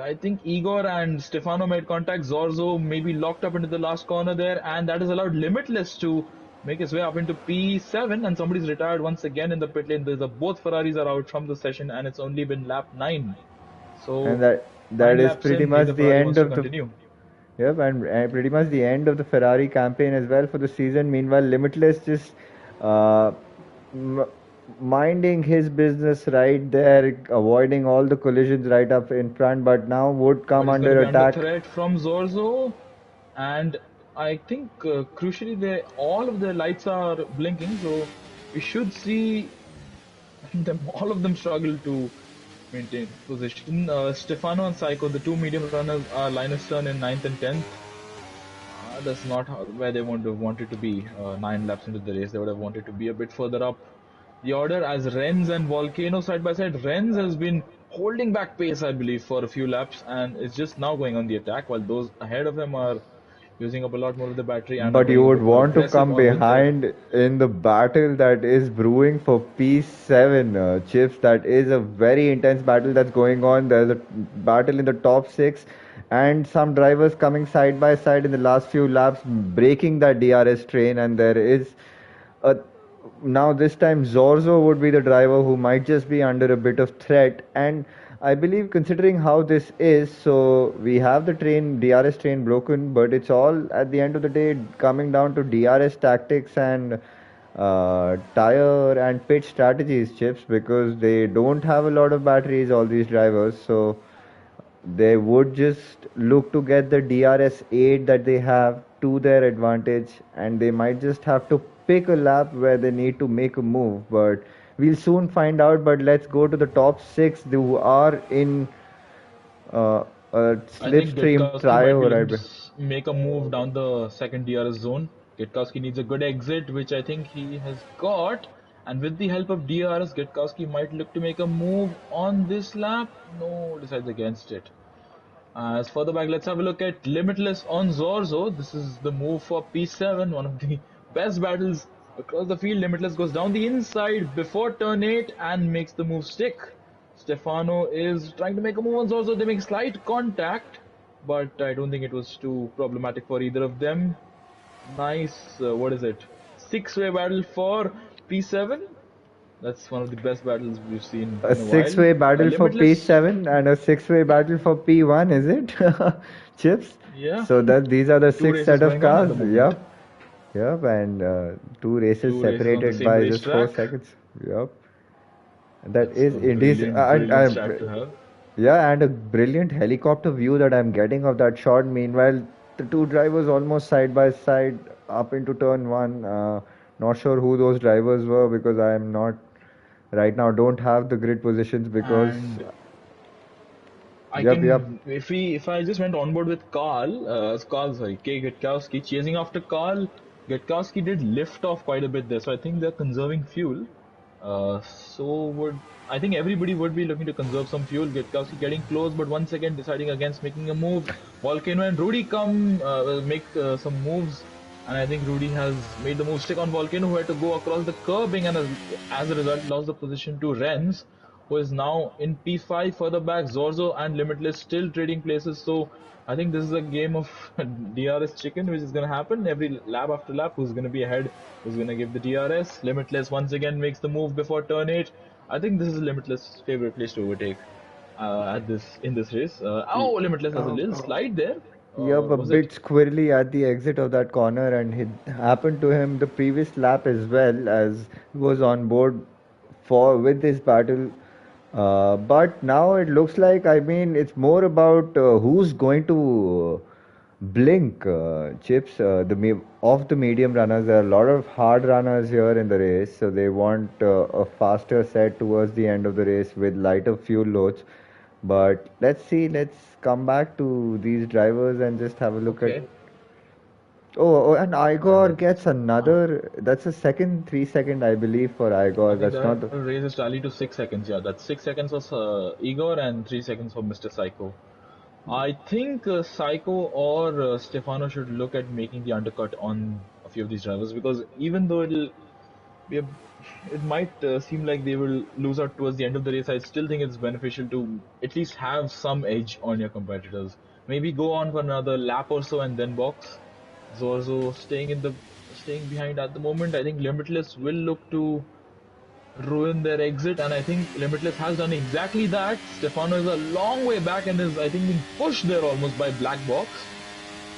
I think Igor and Stefano made contact. Zorzo maybe locked up into the last corner there, and that has allowed Limitless to make his way up into P7. And somebody's retired once again in the pit lane. Both Ferraris are out from the session, and it's only been lap 9. And So, that 9 is laps pretty in, much neither the Ferrari end wants to of the. continue. Yep, and pretty much the end of the Ferrari campaign as well for the season. Meanwhile, Limitless just uh, m- minding his business right there, avoiding all the collisions right up in front, but now would come But he's going to under be under attack. threat from Zorzo, and I think crucially, all of the lights are blinking, so we should see all of them struggle to maintain position. Stefano and Psycho, the two medium runners, are Linus turn in 9th and 10th. That's not where they wanted to be 9 laps into the race. They would have wanted to be a bit further up the order, as Renz and Volcano side by side. Renz has been holding back pace, I believe, for a few laps, and is just now going on the attack, while those ahead of him are using up a lot more of the battery and are But going you a would bit more want to aggressive come on the inside. behind in the battle that is brewing for P7, Chips. That is a very intense battle that's going on. There's a battle in the top six, and some drivers coming side by side in the last few laps, breaking that DRS train. And there is a now this time Zorzo would be the driver who might just be under a bit of threat. And I believe considering how this is, so we have the train DRS train broken, but it's all at the end of the day coming down to DRS tactics and tire and pit strategies, Chips, because they don't have a lot of batteries, all these drivers. So they would just look to get the DRS 8 that they have to their advantage, and they might just have to pick a lap where they need to make a move. But we'll soon find out. But let's go to the top six who are in uh, a I think slipstream Getkowski might be trio looking right to make a move down the second DRS zone. Getkowski needs a good exit, which I think he has got. And with the help of DRS, Getkowski might look to make a move on this lap. No, decides against it. As further back, let's have a look at Limitless on Zorzo. This is the move for P7, one of the best battles across the field. Limitless goes down the inside before turn 8 and makes the move stick. Stefano is trying to make a move on Zorzo. They make slight contact, but I don't think it was too problematic for either of them. Nice, what is it? Six-way battle for P7. That's one of the best battles we've seen a in a while. six-way battle for Limitless, P7 and a six-way battle for P1, is it? Chips. yeah, So that these are the two six races set of going on at cars. the moment. Yep. Yep, and two races Two races on the separated same by just four racetrack. seconds. Yep, that That's is a Indy's. brilliant track to have. Yeah, and a brilliant helicopter view that I'm getting of that shot. Meanwhile, the two drivers almost side by side up into turn one. Not sure who those drivers were because I am not right now. Don't have the grid positions because. And I Yep, yep. can if I just went on board with Carl, sorry, K Getkowski chasing after Carl. Getkowski did lift off quite a bit there, so I think they're conserving fuel. So would I think everybody would be looking to conserve some fuel. Getkowski getting close, but once again deciding against making a move. Volcano and Rudy come make some moves, and I think Rudy has made the move stick on Volcano, who had to go across the curbing, and as a result lost the position to Renz, who is now in P5. Further back, Zorzo and Limitless still trading places. So I think this is a game of DRS chicken, which is going to happen every lap after lap. Who's going to be ahead? Who's going to give the DRS? Limitless once again makes the move before turn 8. I think this is Limitless' favorite place to overtake at this in this race. Limitless has a little slide there. Yep, a Was it? bit squirrely at the exit of that corner, and it happened to him the previous lap as well as he was on board for with this battle. But now it looks like, I mean, it's more about who's going to blink, Chips. Of the medium runners, there are a lot of hard runners here in the race, so they want a faster set towards the end of the race with lighter fuel loads. But let's see, let's come back to these drivers and just have a look at. Okay. And And Igor gets that's another. That's a second, 3 second, I believe, for I Igor. think That's that not the. raises tally to 6 seconds. Yeah, that's 6 seconds for Igor and 3 seconds for Mr. Psycho. I think Psycho or Stefano should look at making the undercut on a few of these drivers, because even though be a, it might seem like they will lose out towards the end of the race, I still think it's beneficial to at least have some edge on your competitors. Maybe go on for another lap or so and then box. Zorzo staying behind at the moment. I think Limitless will look to ruin their exit, and I think Limitless has done exactly that. Stefano is a long way back and is, I think, being pushed there almost by Black Box,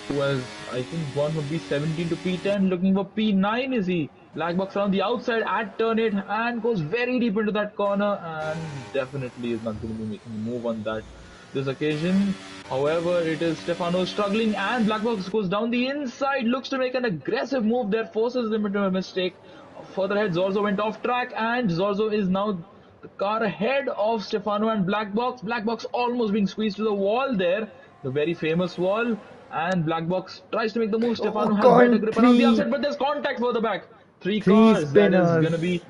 who has, I think, gone from P17 to P10, looking for P9. Is he? Black Box around the outside at turn 8 and goes very deep into that corner, and definitely is not going to be making a move on that this occasion. However, it is Stefano struggling, and Black Box goes down the inside, looks to make an aggressive move there, forces him into a mistake. Further ahead, Zorzo went off track, and Zorzo is now the car ahead of Stefano and Black Box. Black Box almost being squeezed to the wall there, the very famous wall. And Black Box tries to make the move. Oh, Stefano has better gone grip around the three, outside, but there's contact further back. Three three cars. That is going spinners. to be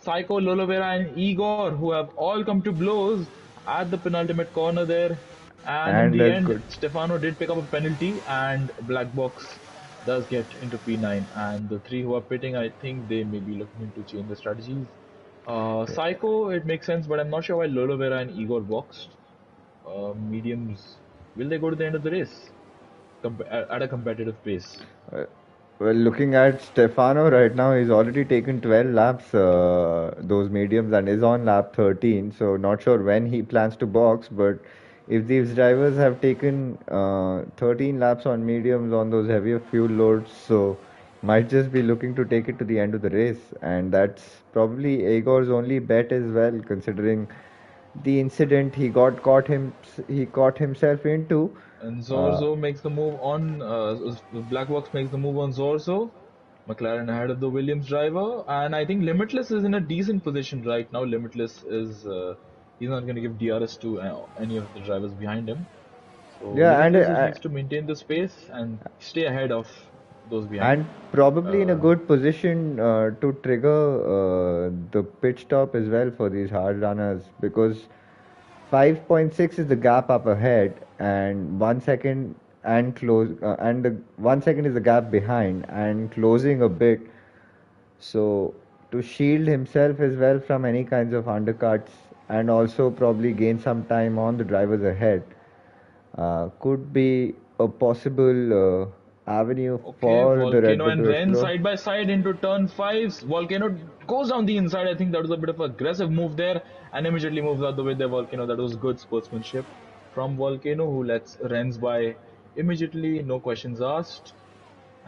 Psycho, Lolovera, and Igor, who have all come to blows at the penultimate corner there. And in And the a end, good. Stefano did pick up a penalty, and Black Box does get into P9. And the three who are pitting, I think they may be looking to change the strategies. Psycho, it makes sense, but I'm not sure why Lolo Vera and Igor boxed. Mediums, will they go to the end of the race at a competitive pace? Uh, well, looking at Stefano right now, he's already taken 12 laps, those mediums, and is on lap 13. So, not sure when he plans to box, but if these drivers have taken 13 laps on mediums on those heavier fuel loads, so might just be looking to take it to the end of the race, and that's probably Igor's only bet as well, considering the incident he caught himself into. And Uh, Zorzo makes the move on. Black Box makes the move on Zorzo. McLaren ahead of the Williams driver, and I think Limitless is in a decent position right now. Limitless is he's not going to give DRS to any of the drivers behind him. So yeah, Limitless just needs to maintain the space and stay ahead of those behind. and probably in a Uh, good position to trigger the pit stop as well for these hard runners, because 5.6 is the gap up ahead, and 1 second and close and the 1 second is the gap behind and closing a bit. So to shield himself as well from any kinds of undercuts, and also probably gain some time on the drivers ahead, could be a possible avenue Okay, for the Red Volcano Bull and to Ren explore. side by side into turn 5. Volcano goes down the inside. I think that was a bit of an aggressive move there and immediately moves out the way there. Volcano. That was good sportsmanship from Volcano, who lets Ren's by immediately, no questions asked.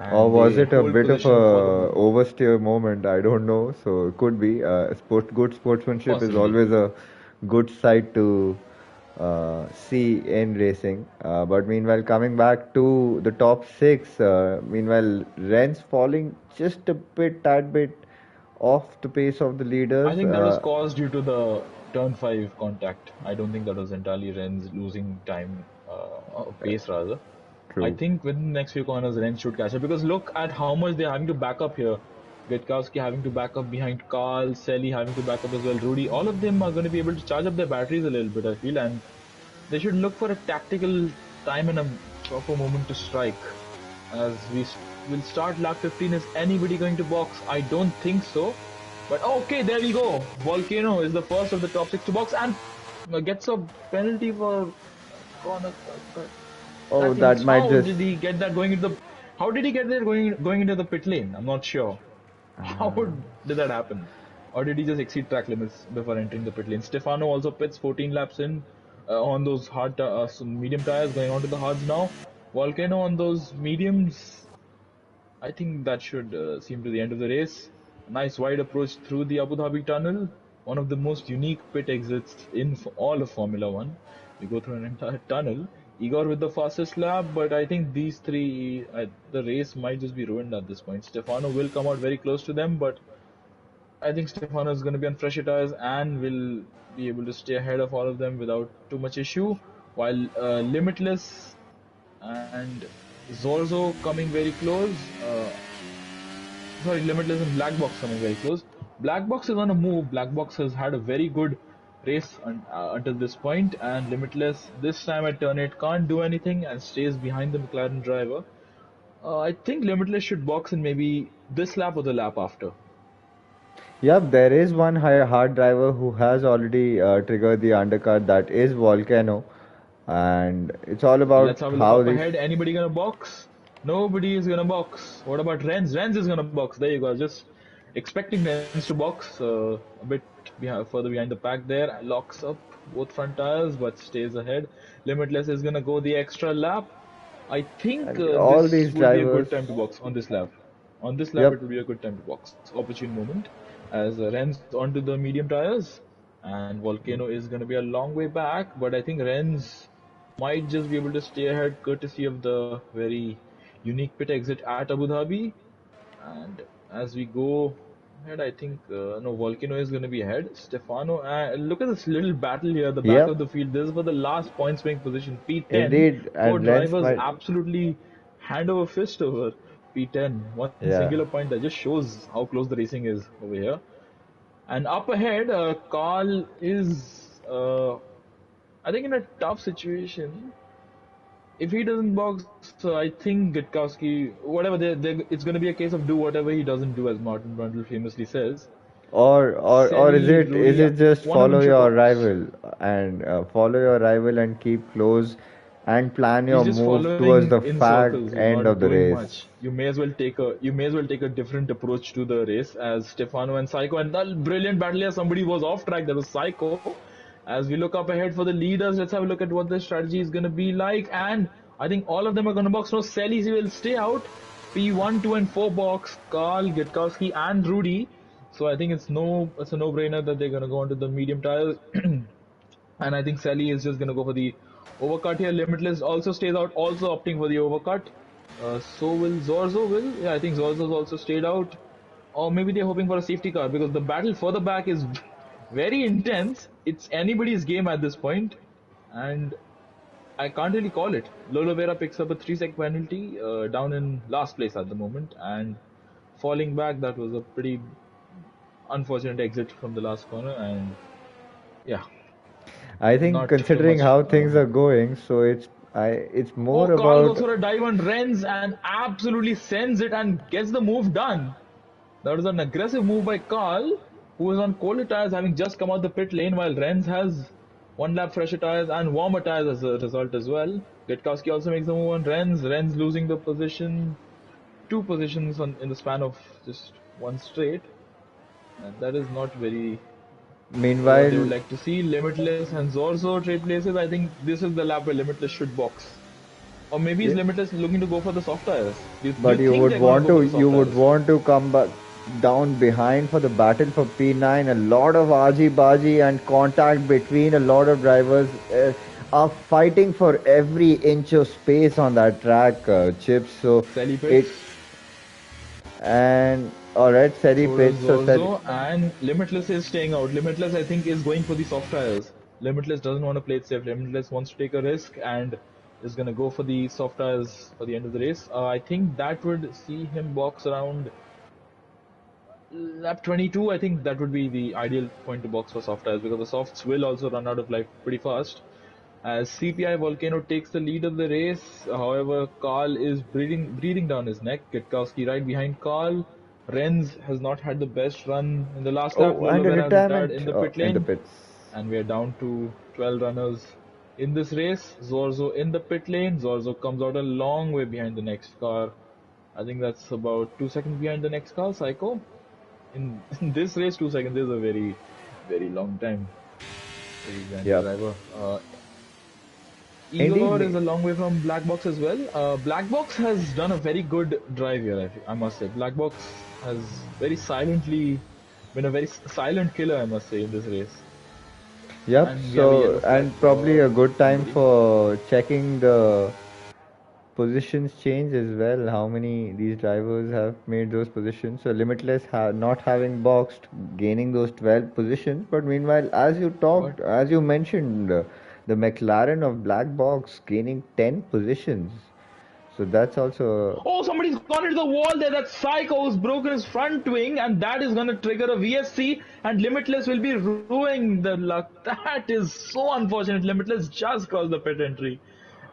Or And was they it a hold bit of position for the a moment. oversteer moment? I don't know. So it could be. Good sportsmanship is Possibly. always a good sight to see in racing. But meanwhile, coming back to the top six, meanwhile, Ren's falling just a bit, tad bit off the pace of the I leaders. think that was caused due to the turn 5 contact. I don't think that was entirely Ren's losing time, pace rather. I True. think within the next few corners, Rennes should catch up because look at how much they're having to back up here. Witkowski having to back up behind Carl, Selly having to back up as well, Rudy. All of them are going to be able to charge up their batteries a little bit, I feel, and they should look for a tactical time and a proper moment to strike. As will start lap 15. Is anybody going to box? I don't think so. But okay, there we go. Volcano is the first of the top 6 to box and gets a penalty for corner. Oh, That is that might how just. did he get that going into the? How did he get there going into the pit lane? I'm not sure. How did that happen? Or did he just exceed track limits before entering the pit lane? Stefano also pits 14 laps in on those medium tires, going on to the hards now. Volcano on those mediums. I think that should seem to the end of the race. A nice wide approach through the Abu Dhabi tunnel, one of the most unique pit exits in all of Formula One. You go through an entire tunnel. Igor with the fastest lap, but I think these three, the race might just be ruined at this point. Stefano will come out very close to them, but I think Stefano is going to be on fresher tires and will be able to stay ahead of all of them without too much issue. While Limitless and Zorzo coming very close. Sorry, Limitless and Black Box coming very close. Black Box is on a move. Black Box has had a very good race until this point, and Limitless this time at turn 8 can't do anything and stays behind the McLaren driver. I think Limitless should box in maybe this lap or the lap after. Yep, there is one hard driver who has already triggered the undercut. That is Volcano, and it's all Let's about have a look how up these. ahead. Anybody gonna box? Nobody is gonna box. What about Renz? Renz is gonna box. There you go. Just expecting Renz to box a bit further behind the pack there. Locks up both front tires but stays ahead. Limitless is gonna go the extra lap. I think And all this these would be a drivers. good time to box on this lap. On this lap, it Yep. would be a good time to box. Opportune moment as Renz onto the medium tires, and Volcano is going to be a long way back. But I think Renz might just be able to stay ahead courtesy of the very unique pit exit at Abu Dhabi. And as we go ahead, I think no Volcano is going to be ahead. Stefano, look at this little battle here, the back of Yep. the field. This is for the last point swing position, P10. Indeed, Four and Lens drivers might. absolutely hand over fist over P10. One Yeah. singular point that just shows how close the racing is over here. And up ahead, Carl is I think in a tough situation, if he doesn't box, I think Gutkowski, whatever, it's going to be a case of do whatever he doesn't do, as Martin Brundle famously says. Or is Selly, it Rudy, just one of them follow should your box. rival and keep close and plan He's your just move towards following the in fag circles. He's end not of the doing race? much. You may as well take a different approach to the race, as Stefano and Psycho, and that brilliant battle here. Somebody was off track. That was Psycho. As we look up ahead for the leaders, let's have a look at what the strategy is going to be like. And I think all of them are going to box. No, Selly will stay out. P1, 2, and 4 box. Carl, Gitkowski, and Rudy. So I think it's a no-brainer that they're going to go onto the medium tires. And I think Sally is just going to go for the overcut here. Limitless also stays out, also opting for the overcut. So will Zorzo will? Yeah, I think Zorzo's also stayed out. Or maybe they're hoping for a safety car because the battle further back is very intense. It's anybody's game at this point, and I can't really call it. Lolo Vera picks up a 3-sec penalty, down in last place at the moment, and falling back. That was a pretty unfortunate exit from the last corner, and yeah, I think not too considering much. how things are going, so it's Oh, more Carl goes about. for a dive on Renz and absolutely sends it and gets the move done. That was an aggressive move by Carl, who was on colder tires, having just come out the pit lane, while Renz has one lap fresher tires and warmer tires as a result as well. Getkowski also makes the move on Renz. Renz losing the position, two positions in the span of just one straight, and that is not very what they would Meanwhile, like to see. Limitless and Zorzo trade places. I think this is the lap where Limitless should box. Or maybe is yeah, Limitless looking to go for the soft tires? Do you but think they're going to go for the you soft would tires? want to come back down behind for the battle for P9. A lot of argy bargy and contact between a lot of drivers are fighting for every inch of space on that track, Chips. So Sally it pits, and all right, Seri so does pitch. So Seri, Zorzo, and Limitless is staying out. Limitless, I think, is going for the soft tires. Limitless doesn't want to play it safe. Limitless wants to take a risk and is going to go for the soft tires for the end of the race. I think that would see him box around lap 22. I think that would be the ideal point to box for soft tires because the softs will also run out of life pretty fast. As CPI Volcano takes the lead of the race, however, Carl is breathing down his neck. Kitkowski right behind Carl. Renz has not had the best run in the last lap. oh, Lolo and a Vera has retired retirement in the pit in the lane, pits. and we are down to 12 runners in this race. Zorzo in the pit lane. Zorzo comes out a long way behind the next car. I think that's about 2 seconds behind the next car. Psycho. In this race, 2 seconds is a very, very long time for you behind the Yeah, driver. indeed. Igor is a long way from Black Box as well. Black Box has done a very good drive here, I must say. Black Box has very silently been a very silent killer, I must say, in this race. Yep. And we have a So yellow flag and probably a for good time somebody. for checking the positions change as well. How many these drivers have made those positions? So Limitless not having boxed, gaining those 12 positions. But meanwhile, But as you mentioned, the McLaren of Black Box gaining 10 positions. So that's also. oh, somebody's gone into the wall there. That Psycho's broken his front wing, and that is going to trigger a VSC, and Limitless will be ruining the luck. That is so unfortunate. Limitless just crossed the pit entry,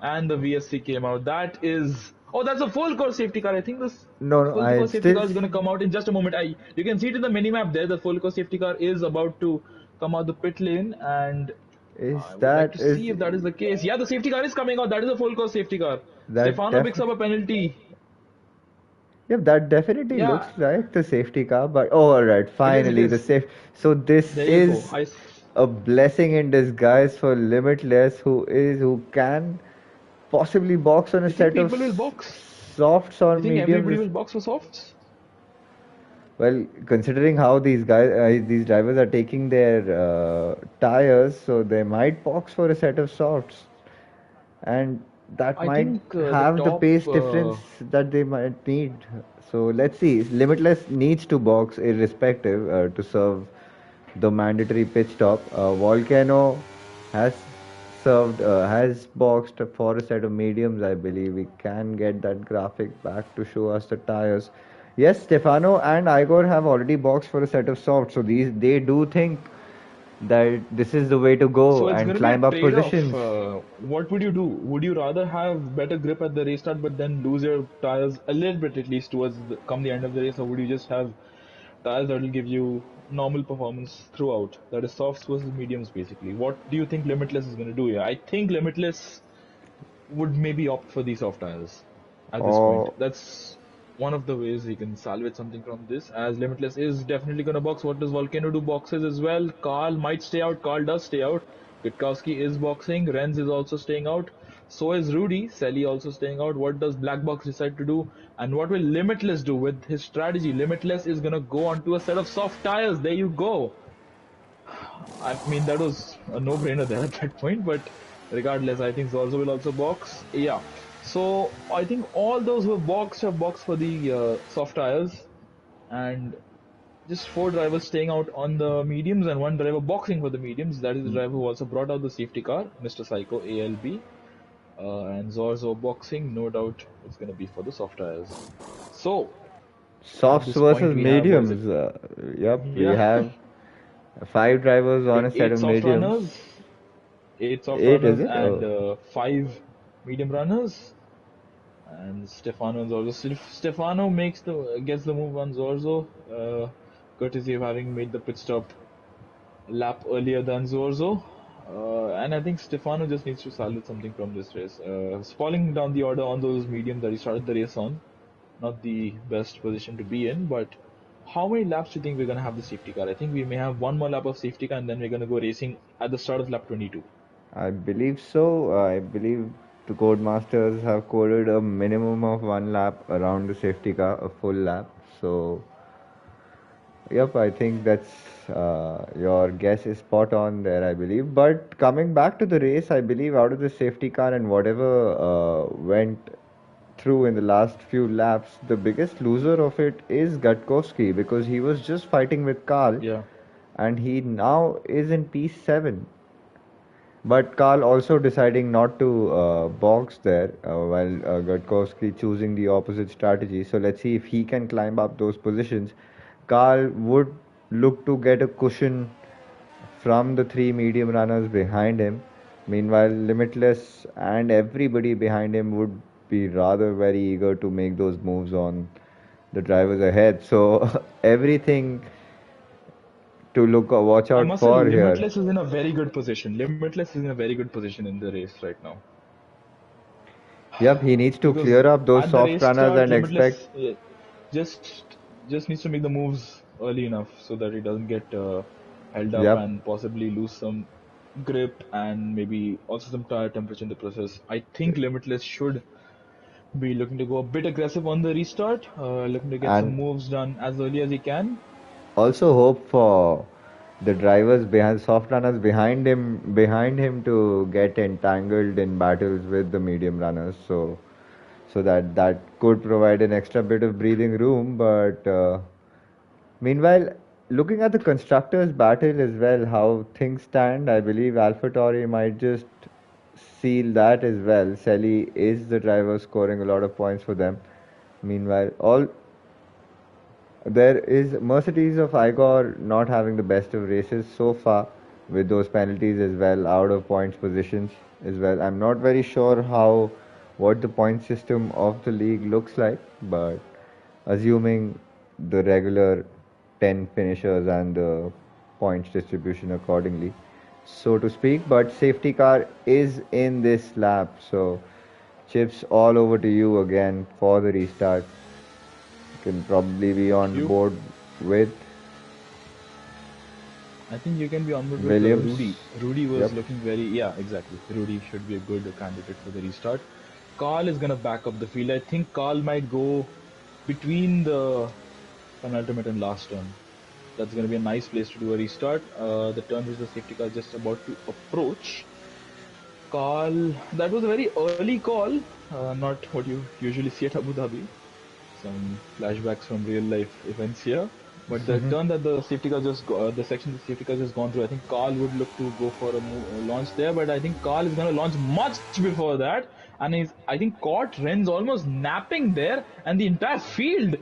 and the VSC came out. That is. Oh, that's a full course safety car. I think this No, no, full I course safety still. car is going to come out in just a moment. You can see it in the minimap there. The full course safety car is about to come out the pit lane, and Is I would like that to is see if that is the case. Yeah, the safety car is coming out. That is a full course safety car. that Stefano def picks up a penalty. Yep, that definitely looks Yeah, like the safety car, but oh, all right, it is. It finally the is. safe. So this There you go. is a blessing in disguise for Limitless, who can possibly box on a You think set of people will box? softs or You think everybody mediums. will box for softs? Well, considering how these drivers are taking their tires, so they might box for a set of softs, and that I might think the have the top. pace difference that they might need. So let's see. Limitless needs to box irrespective to serve the mandatory pit stop. Volcano has has boxed for a set of mediums. I believe we can get that graphic back to show us the tires. Yes, Stefano and Igor have already boxed for a set of softs. So they do think that this is the way to go So it's and going to be a climb up trade-off. positions. What would you do? Would you rather have better grip at the restart, but then lose your tires a little bit at least towards come the end of the race, or would you just have tires that will give you normal performance throughout? That is softs versus mediums, basically. What do you think Limitless is going to do here? I think Limitless would maybe opt for these soft tires at this point. Or That's one of the ways he can salvage something from this. As Limitless is definitely going to box. What does Volcano do? Boxes as well. Carl might stay out. Carl does stay out. Witkowski is boxing. Renz is also staying out. So is Rudy. Selly also staying out. What does Black Box decide to do? And what will Limitless do with his strategy? Limitless is going to go onto a set of soft tires. There you go. I mean, that was a no-brainer there at that point, but regardless, I think Zorzo will also box. Yeah. So I think all those who have boxed for the soft tires, and just 4 drivers staying out on the mediums and 1 driver boxing for the mediums. That is the driver who also brought out the safety car, Mr. Psycho ALB. And Zorzo boxing, no doubt it's going to be for the soft tires. So at softs this point, versus we have, what is it? mediums. Yep, we Yeah, have 5 drivers on a set eight of soft mediums. runners, 8 soft 8, is runners, it? and Oh. 5 medium runners. And Stefano and Zorzo. Stefano gets the move on Zorzo, courtesy of having made the pit stop a lap earlier than Zorzo. And I think Stefano just needs to salvage something from this race. Falling down the order on those mediums that he started the race on, not the best position to be in, but how many laps do you think we're going to have the safety car? I think we may have one more lap of safety car and then we're going to go racing at the start of lap 22. I believe so. I believe the Codemasters have coded a minimum of 1 lap around the safety car, a full lap. So, yep, I think that's your guess is spot on there, I believe. But coming back to the race, I believe out of the safety car and whatever went through in the last few laps, the biggest loser of it is Gatkowski because he was just fighting with Karl Yeah. and he now is in P7. But Karl also deciding not to box there while Gatkowski choosing the opposite strategy. So let's see if he can climb up those positions. Karl would look to get a cushion from the 3 medium runners behind him. Meanwhile, Limitless and everybody behind him would be rather very eager to make those moves on the drivers ahead. So everything to watch I out must say, for here. Limitless is in a very good position. Limitless is in a very good position in the race right now. Yep, he needs to Because clear up those at the soft race runners start, and expect. Limitless just just needs to make the moves early enough so that he doesn't get held up Yep. and possibly lose some grip and maybe also some tire temperature in the process. I think Limitless should be looking to go a bit aggressive on the restart, looking to get some And moves done as early as he can. also hope for the drivers behind soft runners behind him to get entangled in battles with the medium runners so that could provide an extra bit of breathing room. But meanwhile, looking at the constructors' battle as well, how things stand, I believe AlphaTauri might just seal that as well. Selly is the driver scoring a lot of points for them. Meanwhile, all there is Mercedes of Igor not having the best of races so far with those penalties as well, out of points positions as well. I'm not very sure how what the point system of the league looks like, but assuming the regular 10 finishers and the points distribution accordingly, so to speak. But safety car is in this lap, so chips all over to you again for the restart. Can probably be on You, board with I think you can be on board with Williams. Rudy. Rudy was Yep. looking very, yeah, exactly. Rudy should be a good candidate for the restart. Carl is gonna back up the field. I think Carl might go between the penultimate and last turn. That's going to be a nice place to do a restart. The turn which the safety car is just about to approach. Call, that was a very early call, not what you usually see at Abu Dhabi. Some flashbacks from real life events here. But the turn that the safety car the section the safety car just gone through, I think Carl would look to go for a launch there. But I think Carl is going to launch much before that, and he's, I think, caught Renz almost napping there, and the entire field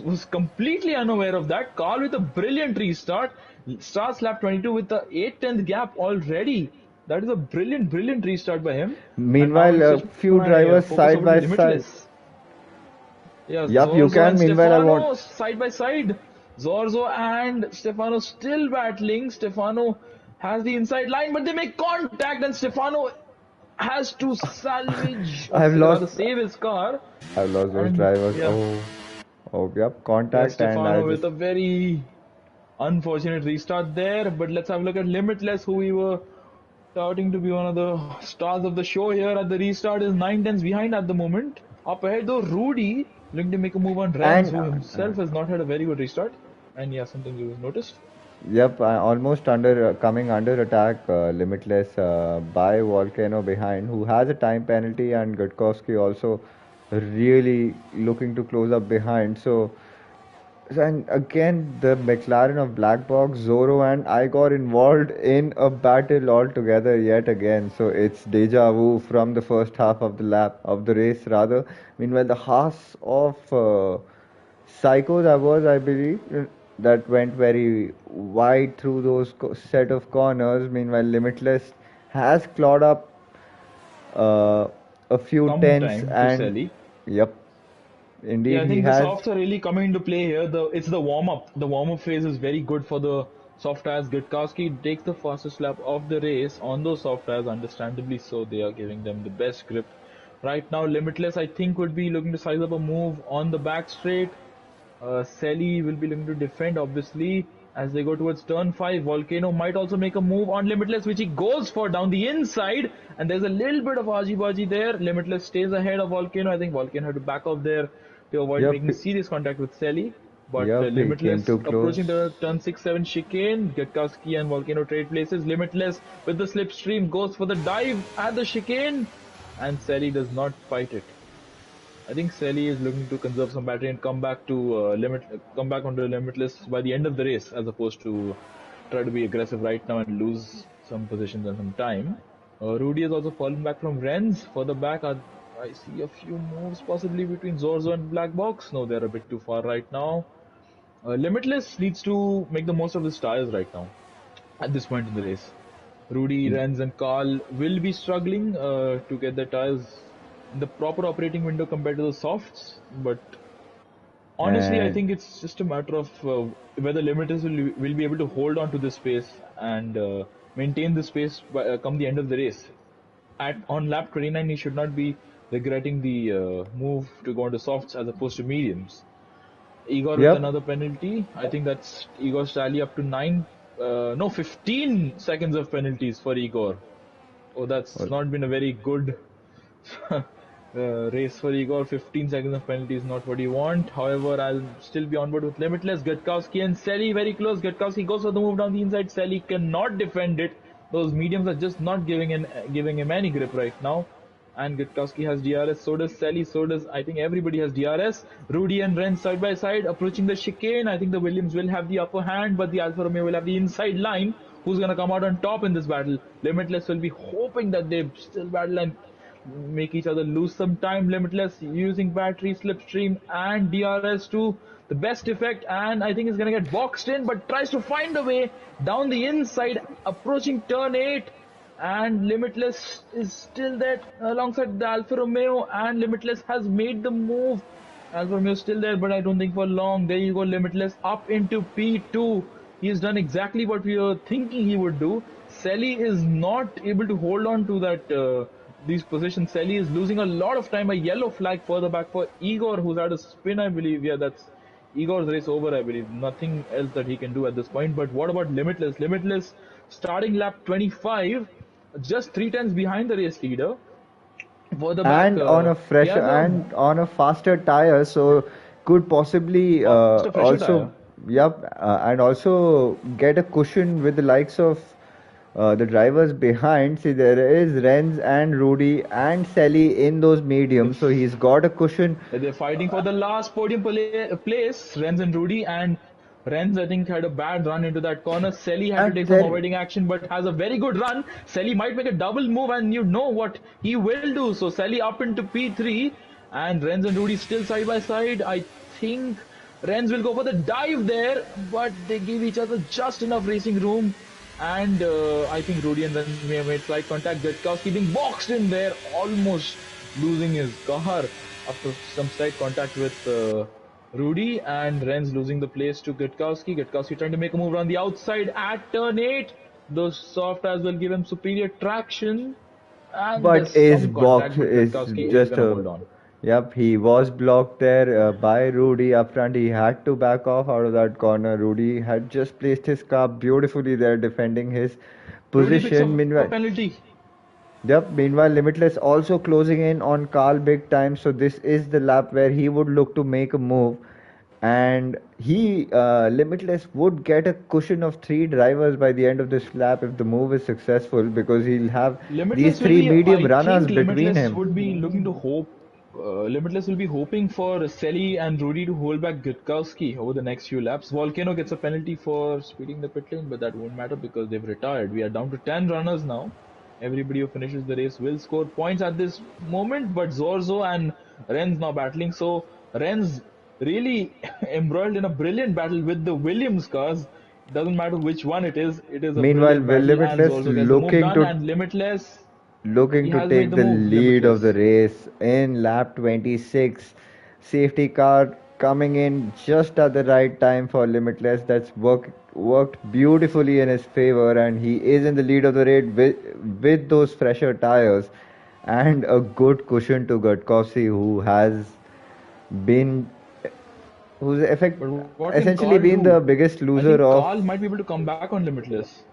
was completely unaware of that. Carl with a brilliant restart, starts lap 22 with the 8/10 gap already. That is a brilliant restart by him. And now I'll Meanwhile, a switch few my drivers focus side over to by side. Limitless. Yeah, Yup, you Zorzo can. and Meanwhile, I want. Stefano side by side. Zorzo and Stefano still battling. Stefano has the inside line, but they make contact, and Stefano has to salvage, or I've lost. rather save his car. I've lost those And drivers. yeah, Oh, yep, yeah, contact, and I Stefano with just. a very unfortunate restart there. But let's have a look at Limitless, who we were touting to be one of the stars of the show here at the restart, is 9/10 behind at the moment. Up ahead though, Rudy looking to make a move on Renz, And who himself has not had a very good restart. And yeah, something you noticed. yep, almost under coming under attack, Limitless by Volcano behind, who has a time penalty, and Gutkowski also really looking to close up behind. And again, the McLaren of Black Box, Zoro and I got involved in a battle altogether yet again. So it's deja vu from the first half of the lap of the race, rather. Meanwhile, the Haas of Psycho that was, I believe, that went very wide through those set of corners. Meanwhile, Limitless has clawed up uh, a few tenths, Sometime to and Selly. yep, Yeah, indeed I he think the has. softs are really coming into play here. It's the warm up. The warm up phase is very good for the soft tires. Gutkowski takes the fastest lap of the race on those soft tires, understandably so. They are giving them the best grip. Right now, Limitless, I think, would be looking to size up a move on the back straight. Selly will be looking to defend, obviously, as they go towards turn 5. Volcano might also make a move on Limitless, which he goes for down the inside. And there's a little bit of argy-bargy there. Limitless stays ahead of Volcano. I think Volcano had to back off there to avoid Yep, making serious contact with Selly. But he came Limitless too close. approaching the turn 6-7 chicane. Gutkowski and Volcano trade places. Limitless with the slipstream goes for the dive at the chicane. And Selly does not fight it. I think Selly is looking to conserve some battery and come back to come back onto Limitless by the end of the race, as opposed to try to be aggressive right now and lose some positions and some time. Rudy has also fallen back from Renz. Further back, I see a few moves possibly between Zorzo and Black Box. No, they're a bit too far right now. Limitless needs to make the most of his tires right now at this point in the race. Rudy, Renz, and Carl will be struggling to get their tires in the proper operating window compared to the softs. But honestly, I And think it's just a matter of whether Limitless will be able to hold on to this space and maintain the space come the end of the race. On lap 29, he should not be regretting the move to go into softs as opposed to mediums. Igor with yep, another penalty. I think that's Igor's tally up to 15 seconds of penalties for Igor. Oh, that's well, not been a very good race for Igor. 15 seconds of penalty is not what you want. However, I'll still be on board with Limitless. Gutkowski and Selly very close. Gutkowski goes for the move down the inside. Selly cannot defend it. Those mediums are just not giving him any grip right now. And Gutkowski has DRS, so does Selly, so does, I think, everybody has DRS. Rudy and Ren side by side approaching the chicane. I think the Williams will have the upper hand, but the Alfa Romeo will have the inside line. Who's going to come out on top in this battle? Limitless will be hoping that they still battle and make each other lose some time. Limitless using battery, slipstream, and DRS to the best effect, and I think he's going to get boxed in, but tries to find a way down the inside, approaching turn 8. And Limitless is still there alongside the Alfa Romeo, and Limitless has made the move. Alfa Romeo is still there, but I don't think for long. There you go, Limitless up into P2. He's done exactly what we were thinking he would do. Selly is not able to hold on to that these positions. Selly is losing a lot of time. A yellow flag further back for Igor, who's had a spin, I believe. Yeah, that's Igor's race over, I believe. Nothing else that he can do at this point. But what about Limitless? Limitless starting lap 25, just 3 tenths behind the race leader. Further back, and on a he fresher has a and on a faster tire, so could possibly faster, fresher also, tire. yep, and also get a cushion with the likes of the drivers behind. See, there is Renz and Rudy and Sally in those mediums, so he's got a cushion. They're fighting for the last podium place, Renz and Rudy, and Renz, I think, had a bad run into that corner. Selly had to And take some then, avoiding action, but has a very good run. Selly might make a double move, and you know what he will do. So Selly up into P3, and Renz and Rudy still side by side. I think Renz will go for the dive there, but they give each other just enough racing room. And I think Rudy and Renz may have made slight contact. Gutkowski being boxed in there, almost losing his car after some slight contact with Rudy, and Renz losing the place to Gutkowski. Gutkowski trying to make a move around the outside at turn 8. Those soft as will give him superior traction, and but there's is some contact, box but is Gutkowski is just gonna a. hold on. Yep, he was blocked there by Rudy up front. He had to back off out of that corner. Rudy had just placed his car beautifully there, defending his Rudy picks position. up a Meanwhile, penalty. yep. Meanwhile, Limitless also closing in on Carl big time. So this is the lap where he would look to make a move, and he Limitless would get a cushion of three drivers by the end of this lap if the move is successful, because he'll have these Limitless will three be, medium I runners think, between Limitless him. would be looking to hope. Limitless will be hoping for Selly and Rudy to hold back Gutkowski over the next few laps. Volcano gets a penalty for speeding the pit lane, but that won't matter because they've retired. We are down to 10 runners now. Everybody who finishes the race will score points at this moment, but Zorzo and Renz now battling. So Renz really embroiled in a brilliant battle with the Williams cars. Doesn't matter which one it is a Meanwhile, brilliant Will battle, and Limitless Zorzo gets the move done, and Limitless, he looking to has made take the the move, lead of the Limitless. race in lap 26. Safety car coming in just at the right time for Limitless. That's worked beautifully in his favor, and he is in the lead of the race with those fresher tires and a good cushion to Gutkowski, been who's But what can essentially Carl been do? the biggest I loser think of. Carl might be able to come back on Limitless.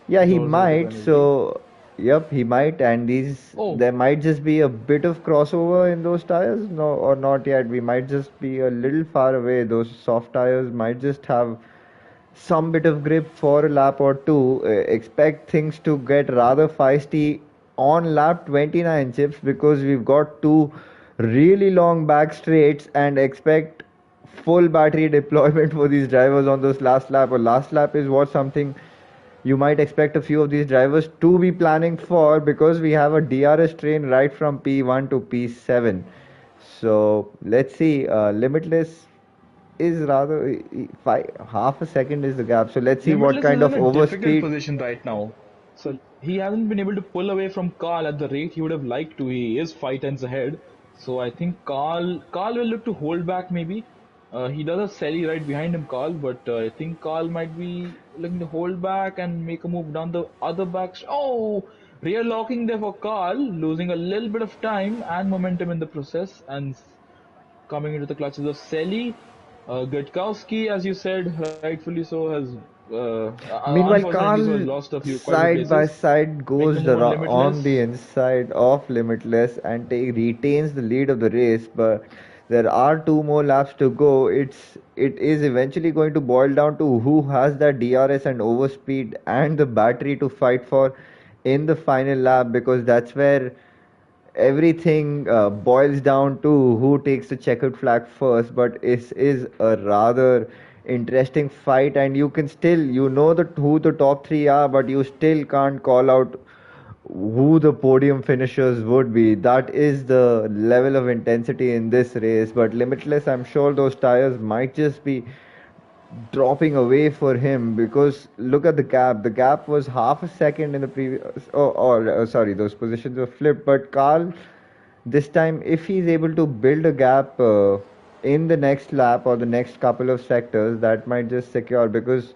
Yeah, he Zorzo with a might. penalty. So, yep, he might. And Oh, there might just be a bit of crossover in those tires. No, or not yet. We might just be a little far away. Those soft tires might just have some bit of grip for a lap or two. Expect things to get rather feisty on lap 29, Chips, because we've got two really long back straights, and expect full battery deployment for these drivers on those last lap. Or last lap is what something you might expect a few of these drivers to be planning for, because we have a DRS train right from P1 to P7. So let's see. Limitless is rather half a second is the gap. So let's see what Limitless is kind in of a difficult overspeed. position right now. So he hasn't been able to pull away from Carl at the rate he would have liked to. He is 5 tenths ahead. So I think Carl will look to hold back maybe. He does have Selly right behind him, Carl, but I think Carl might be looking to hold back and make a move down the other back. Oh, rear locking there for Carl, losing a little bit of time and momentum in the process, and coming into the clutches of Selly. Gutkowski, as you said, rightfully so, has Meanwhile, unfortunately so has Carl lost quite a few side by places. side Makes a goes move on on the Limitless. inside of Limitless and retains the lead of the race. But there are two more laps to go. It is eventually going to boil down to who has that DRS and overspeed and the battery to fight for in the final lap, because that's where everything boils down to who takes the checkered flag first. But it is a rather interesting fight, and you can still, who the top three are, but you still can't call out who the podium finishers would be. That is the level of intensity in this race. But Limitless, I'm sure those tires might just be dropping away for him, because look at the gap. The gap was half a second in the previous. Sorry, those positions were flipped. But Carl, this time, if he's able to build a gap in the next lap or the next couple of sectors, that might just secure, because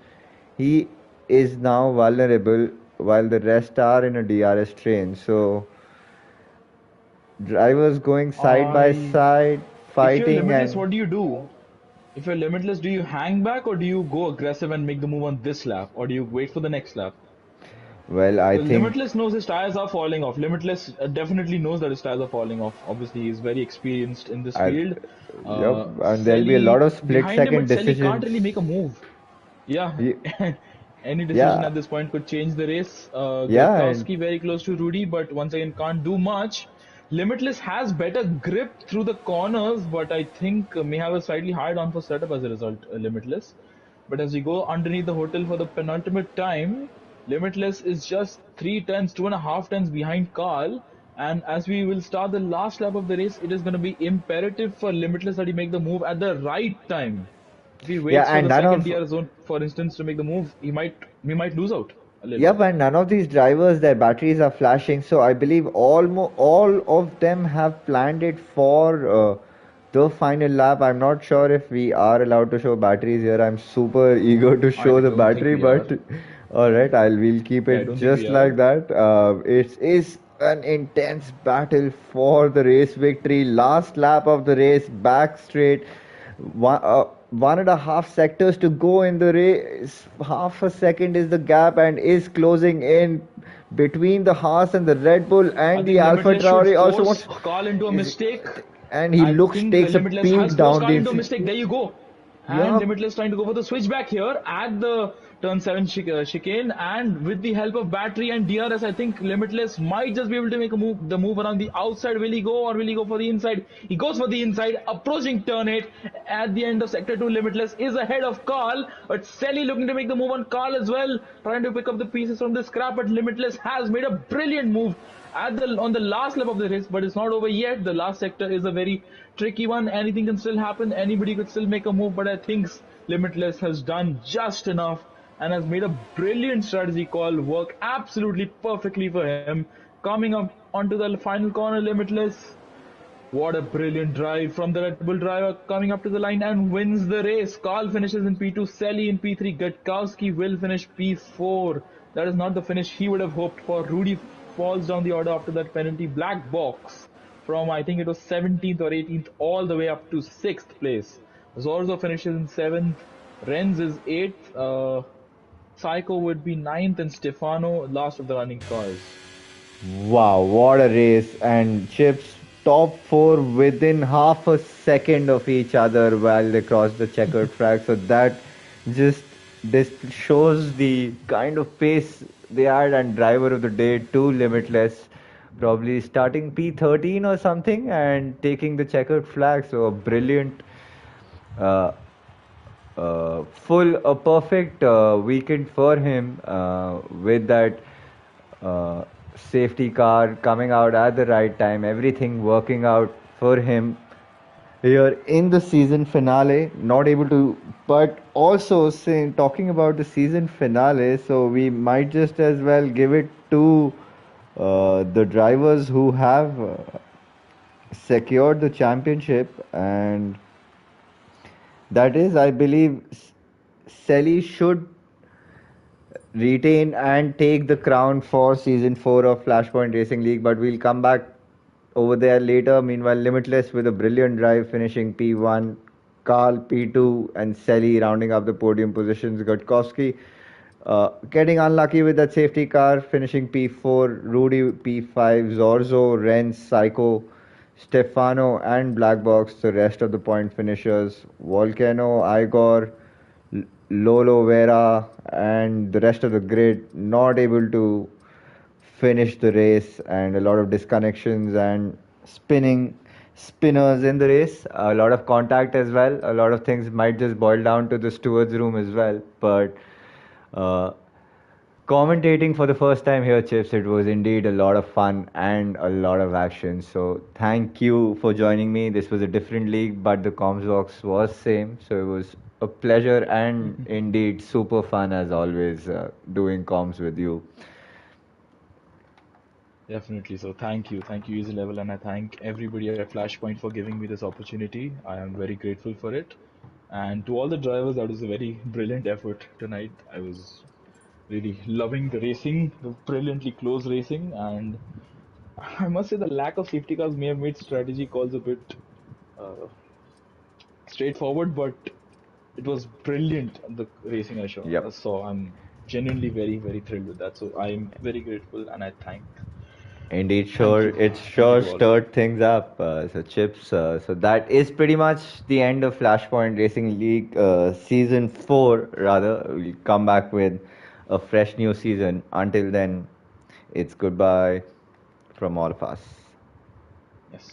he is now vulnerable while the rest are in a DRS train. So drivers going side by I, side, if you're fighting, Limitless, and what do you do? If you're Limitless, do you hang back or do you go aggressive and make the move on this lap, or do you wait for the next lap? well, I Well, think. Limitless knows his tires are falling off. Limitless definitely knows that his tires are falling off. Obviously, he's very experienced in this I, field. yep, and there'll be a lot Selly of split behind him, second but Selly can't decisions. really make a move. Yeah, Ye- any decision Yeah, at this point could change the race. yeah, and Gutkowski very close to Rudy, but once again can't do much. Limitless has better grip through the corners, but I think may have a slightly hard on for setup as a result, Limitless. But as we go underneath the hotel for the penultimate time, Limitless is just 3 tenths, 2.5 tenths behind Carl. And as we will start the last lap of the race, it is going to be imperative for Limitless that he make the move at the right time. If he Yeah, waits for and the none second of DR zone, for instance, to make the move, we might lose out a little Yep, bit. and none of these drivers, their batteries are flashing. So I believe all of them have planned it for the final lap. I'm not sure if we are allowed to show batteries here. I'm super eager to I show the don't think battery, we are. but all right, we'll keep Yeah, I it don't think just we are. like that. It is an intense battle for the race victory. Last lap of the race, back straight. 1.5 sectors to go in the race. Half a second is the gap and is closing in between the Haas and the Red Bull I and the think Alpha Limitless should Tauri. Also force wants Carl into a is mistake. and he I looks think takes a Limitless has peek forced down Carl the into a mistake. There you go. And yeah. Limitless trying to go for the switchback here at the turn 7 chicane. And with the help of battery and DRS, I think Limitless might just be able to make the move around the outside. Will he go or will he go for the inside? He goes for the inside, approaching turn 8 at the end of sector 2. Limitless is ahead of Carl, but Selly looking to make the move on Carl as well, trying to pick up the pieces from the scrap. But Limitless has made a brilliant move at the on the last lap of the race, but it's not over yet. The last sector is a very tricky one. Anything can still happen. Anybody could still make a move, but I think Limitless has done just enough and has made a brilliant strategy call work absolutely perfectly for him. Coming up onto the final corner, Limitless. What a brilliant drive from the Red Bull driver coming up to the line and wins the race. Carl finishes in P2, Selly in P3, Gatkowski will finish P4. That is not the finish he would have hoped for. Rudy falls down the order after that penalty. Black box from I think it was 17th or 18th all the way up to 6th place. Zorzo finishes in 7th. Renz is 8th. Psycho would be 9th and Stefano last of the running cars. Wow, what a race! And Chips top four within half a second of each other while they cross the checkered flag. So that just this shows the kind of pace they had, and driver of the day too limitless. Probably starting P13 or something and taking the checkered flag. So a brilliant uh, a perfect weekend for him with that uh, safety car coming out at the right time, everything working out for him here in the season finale. Not able to, but also saying talking about the season finale, so we might just as well give it to the drivers who have secured the championship, and that is, I believe, Selly should retain and take the crown for season 4 of Flashpoint Racing League, but we'll come back over there later. Meanwhile, Limitless with a brilliant drive finishing P1, Carl P2, and Selly rounding up the podium positions. Gutkowski getting unlucky with that safety car, finishing P4, Rudy P5, Zorzo, Renz, Psycho, Stefano, and Black Box, the rest of the point finishers. Volcano, Igor, Lolo Vera, and the rest of the grid not able to finish the race, and a lot of disconnections and spinners in the race, a lot of contact as well. A lot of things might just boil down to the stewards room as well, but uh, commentating for the first time here, Chips, it was indeed a lot of fun and a lot of action. So thank you for joining me. This was a different league, but the comms box was same. So it was a pleasure and indeed super fun as always doing comms with you. Definitely. So thank you, Easy Level, and I thank everybody at Flashpoint for giving me this opportunity. I am very grateful for it. And to all the drivers, that was a very brilliant effort tonight. I was really loving the racing, the brilliantly close racing, and I must say the lack of safety cars may have made strategy calls a bit uh, straightforward, but it was brilliant the racing Yep. saw. I'm genuinely very thrilled with that. So I'm very grateful, and I Indeed, thank sure. you, It's thank you sure to all. stirred things up. So, Chips. So that is pretty much the end of Flashpoint Racing League season 4. Rather, we'll come back with a fresh new season. Until then, it's goodbye from all of us.